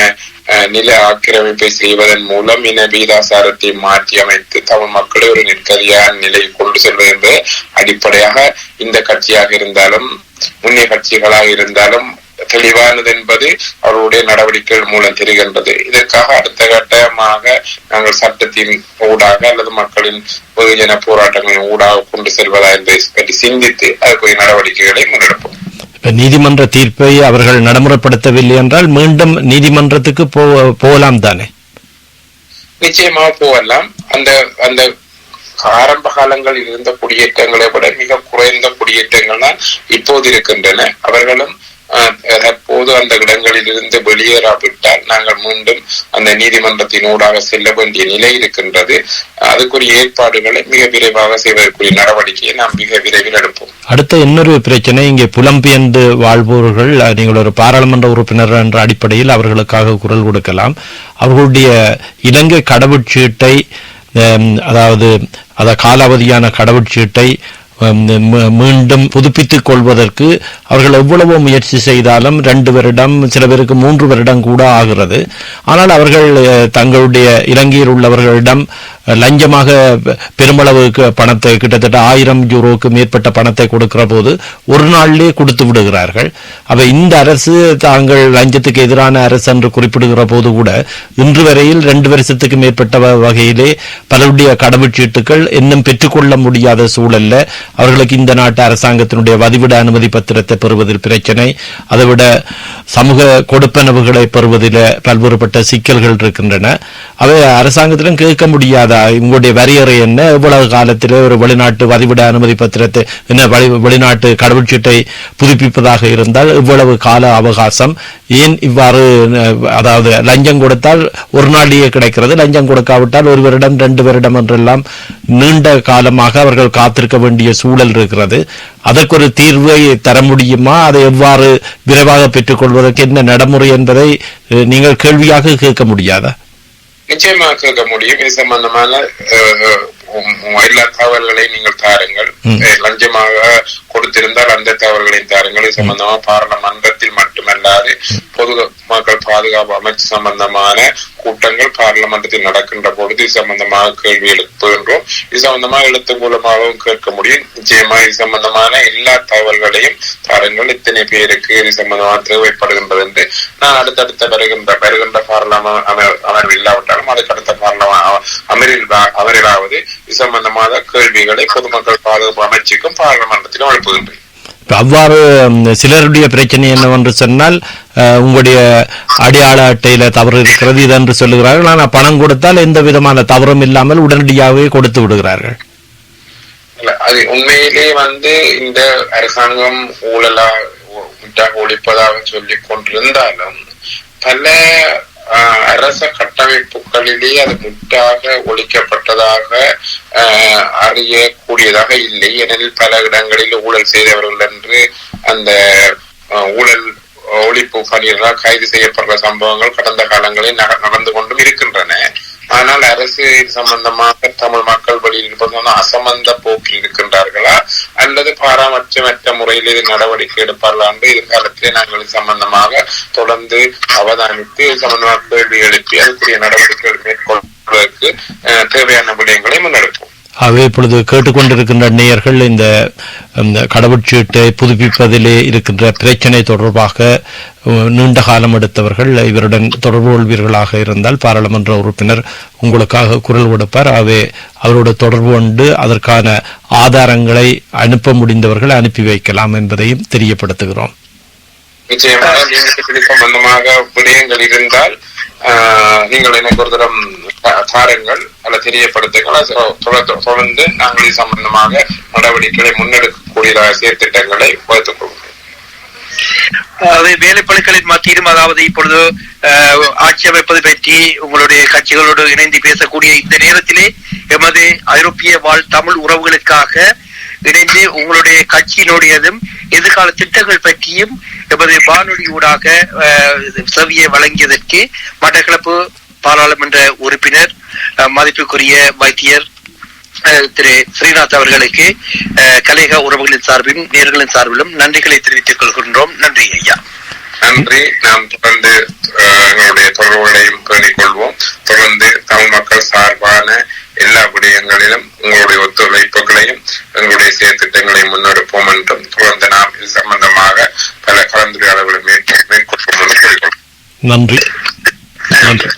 நில ஆக்கிரமிப்பை செய்வதன் மூலம் இன வீதாசாரத்தை மாற்றி அமைத்து தமிழ் மக்களை ஒரு நிற்கதியான நிலையை கொண்டு செல்வது என்பது அடிப்படையாக இந்த கட்சியாக இருந்தாலும் முன்னிய கட்சிகளாக இருந்தாலும் தெளிவானது என்பது அவருடைய நடவடிக்கைகள் மூலம் தெரிகின்றது. இதற்காக அடுத்த கட்டமாக நாங்கள் சட்டத்தின் ஊடாக அல்லது மக்களின் பொதுஜன போராட்டங்களின் ஊடாக கொண்டு செல்வதா என்பதை பற்றி சிந்தித்து அதற்குரிய நடவடிக்கைகளை முன்னெடுப்போம். நீதிமன்ற தீர்ப்பை அவர்கள் நடைமுறைப்படுத்தவில்லை என்றால் மீண்டும் நீதிமன்றத்துக்கு போகலாம் தானே? நிச்சயமாக போகலாம். அந்த ஆரம்ப காலங்களில் இருந்த குடியேற்றங்களை விட மிக குறைந்த குடியேற்றங்கள் தான் இப்போது இருக்கின்றன. அவர்களும் தற்போது அந்த இடங்களில் இருந்து வெளியேறாவிட்டால் நாங்கள் மீண்டும் அந்த நீதிமன்றத்தின் ஊடாக செல்ல வேண்டிய நிலை இருக்கின்றது. அதுக்குரிய ஏற்பாடுகளை மிக விரைவாக செய்வதற்குரிய நடவடிக்கையை நாம் மிக விரைவில் எடுப்போம். அடுத்த இன்னொரு பிரச்சனை, இங்கே புலம்பெயர்ந்து வாழ்பவர்கள், நீங்கள் ஒரு பாராளுமன்ற உறுப்பினர் என்ற அடிப்படையில் அவர்களுக்காக குரல் கொடுக்கலாம். அவர்களுடைய இலங்கை கடவுச்சீட்டை, அதாவது காலாவதியான கடவுச்சீட்டை மீண்டும் புதுப்பித்துக் கொள்வதற்கு அவர்கள் எவ்வளவோ முயற்சி செய்தாலும் 2 வருடம், சில பேருக்கு 3 வருடம் கூட ஆகிறது. ஆனால் அவர்கள் தங்களுடைய இலங்கையில் உள்ளவர்களிடம் லஞ்சமாக பெருமளவு பணத்தை, கிட்டத்தட்ட 1000 யூரோக்கு மேற்பட்ட பணத்தை கொடுக்கிற போது ஒரு நாளிலே கொடுத்து விடுகிறார்கள். அப்ப இந்த அரசு தாங்கள் லஞ்சத்துக்கு எதிரான அரசு என்று குறிப்பிடுகிற போது கூட இன்று வரையில் 2 வருஷத்துக்கு மேற்பட்ட வகையிலே பலருடைய கடவுச்சீட்டுகள் இன்னும் பெற்றுக்கொள்ள முடியாத சூழல்ல அவர்களுக்கு இந்த நாட்டு அரசாங்கத்தினுடைய வதிவிட அனுமதி பத்திரத்தை பெறுவதில் பிரச்சனை, அதைவிட சமூக கொடுப்பனவுகளை பெறுவதில் பல்வேறுபட்ட சிக்கல்கள் இருக்கின்றன. அவை அரசாங்கத்திலும் கேட்க முடியாத உங்களுடைய வரையறை என்ன, எவ்வளவு காலத்தில் ஒரு வெளிநாட்டு வதிவிட அனுமதி பத்திரத்தை வெளிநாட்டு கடவுச்சீட்டை புதுப்பிப்பதாக இருந்தால் இவ்வளவு கால அவகாசம் ஏன் இவ்வாறு? அதாவது லஞ்சம் கொடுத்தால் ஒரு நாளிலேயே கிடைக்கிறது, லஞ்சம் கொடுக்காவிட்டால் 1 வருடம் 2 வருடம் என்றெல்லாம் நீண்ட காலமாக அவர்கள் காத்திருக்க வேண்டிய சூழல் இருக்கிறது. அதற்கு ஒரு தீர்வை தர முடியுமா? அதை எவ்வாறு விரைவாக பெற்றுக் கொள்வதற்கு என்ன நடைமுறை என்பதை நீங்கள் கேள்வியாக கேட்க முடியாதா? நிச்சயமாக கேட்க முடியும். இது சம்பந்தமான எல்லா தகவல்களை நீங்கள் தாருங்கள். லஞ்சமாக கொடுத்திருந்தால் அந்த தகவல்களையும் தாருங்கள். இது சம்பந்தமாக பாராளுமன்றத்தில் மட்டுமல்லாது பொது மக்கள் பாதுகாப்பு அமைச்சு சம்பந்தமான கூட்டங்கள் பாராளுமன்றத்தில் நடக்கின்ற பொழுது இது சம்பந்தமாக கேள்வி எழுப்புகின்றோம். இது சம்பந்தமாக எழுத்து மூலமாகவும் கேட்க முடியும். நிச்சயமாக இது சம்பந்தமான எல்லா தகவல்களையும் தாருங்கள். இத்தனை பேருக்கு இது சம்பந்தமாக தேவைப்படுகின்றது என்று நான் அடுத்தடுத்த வருகின்ற பாராளுமன்ற அமர்வு இல்லாவிட்டாலும் அதுக்கடுத்த அமரிலாவது இது சம்பந்தமான கேள்விகளை பொதுமக்கள் பாதுகாப்பு அமைச்சுக்கும் பாராளுமன்றத்திலும் எழுப்புகின்றேன். அவ்வாறு சிலருடைய பிரச்சனை என்னவென்று சொன்னால், உங்களுடைய அடையாள அட்டையில தவறு இருக்கிறது இது என்று சொல்லுகிறார்கள். ஆனால் பணம் கொடுத்தால் எந்த விதமான தவறும் இல்லாமல் உடனடியாகவே கொடுத்து விடுகிறார்கள். அது உண்மையிலே இந்த அரசாங்கம் ஊழலா ஒழிப்பதாக சொல்லிக் கொண்டிருந்தாலும் பல அரச கட்டமைப்புகளிலே அது முற்றாக ஒழிக்கப்பட்டதாக அறியக்கூடியதாக இல்லை. ஏனெனில் பல இடங்களில் ஊழல் செய்தவர்கள் என்று அந்த ஊழல் ஒழிப்பு பணியர்களால் கைது செய்யப்படுற சம்பவங்கள் கடந்த காலங்களில் நடந்து கொண்டும் இருக்கின்றன. ஆனால் அரசு இது சம்பந்தமாக தமிழ் மக்கள் வழியில் இருப்பது அசமந்த போக்கில் இருக்கின்றார்களா அல்லது பாராமட்சமற்ற முறையில் இது நடவடிக்கை எடுப்பார்களா என்று எதிர்காலத்திலே நாங்கள் இது சம்பந்தமாக தொடர்ந்து அவதானித்து இது சம்பந்தமாக கேள்வி எழுப்பி அதுக்குரிய நடவடிக்கைகள் மேற்கொள்வதற்கு தேவையான விடயங்களை முன்னெடுப்போம். ஆகவே இப்பொழுது கேட்டுக்கொண்டிருக்கின்ற நேயர்கள் இந்த கடவுச்சீட்டை புதுப்பிப்பதிலே இருக்கின்ற பிரச்சனை தொடர்பாக நீண்ட காலம் எடுத்தவர்கள் இவருடன் தொடர்பு கொள்வீர்களாக இருந்தால் பாராளுமன்ற உறுப்பினர் உங்களுக்காக குரல் கொடுப்பார். ஆகவே அவரோட தொடர்பு கொண்டு அதற்கான ஆதாரங்களை அனுப்ப முடிந்தவர்கள் அனுப்பி வைக்கலாம் என்பதையும் தெரியப்படுத்துகிறோம். நிச்சயமாக நீங்கள் சம்பந்தமாக விடயங்கள் இருந்தால் நீங்கள் எனக்கு ஒரு தரம் தாருங்கள் அல்ல தெரியப்படுத்துங்கள். தொடர்ந்து நாங்கள் இது சம்பந்தமாக நடவடிக்கைகளை முன்னெடுக்கக்கூடிய செயற்திட்டங்களை வகுத்துக் கொள்வோம். வேலைப்பழுக்களின் மத்தியிலும் அதாவது இப்பொழுது ஆட்சி அமைப்பது பற்றி உங்களுடைய கட்சிகளோடு இணைந்து பேசக்கூடிய இந்த நேரத்திலே எமது ஐரோப்பிய வாழ் தமிழ் உறவுகளுக்காக இணைந்து உங்களுடைய கட்சியினுடையதும் எதிர்கால திட்டங்கள் பற்றியும் எமது வானொலி ஊடாக செவியை வழங்கியதற்கு மட்டக்களப்பு பாராளுமன்ற உறுப்பினர் மதிப்புக்குரிய வைத்தியர் திரு ஸ்ரீநாத் அவர்களுக்கு கலைக உறவுகளின் சார்பிலும் நேயர்களின் சார்பிலும் நன்றிகளை தெரிவித்துக் கொள்கின்றோம். நன்றி ஐயா. நன்றி. நாம் தொடர்ந்து எங்களுடைய தொடர்புகளையும் பேணிக் கொள்வோம். தொடர்ந்து தமிழ் மக்கள் சார்பான எல்லா விடயங்களிலும் உங்களுடைய ஒத்துழைப்புகளையும் எங்களுடைய செயற்திட்டங்களையும் முன்னெடுப்போம் என்றும் தொடர்ந்து நாம் இது சம்பந்தமாக பல கலந்துரையாடல்களை மேற்கொள்வோம். நன்றி. நன்றி.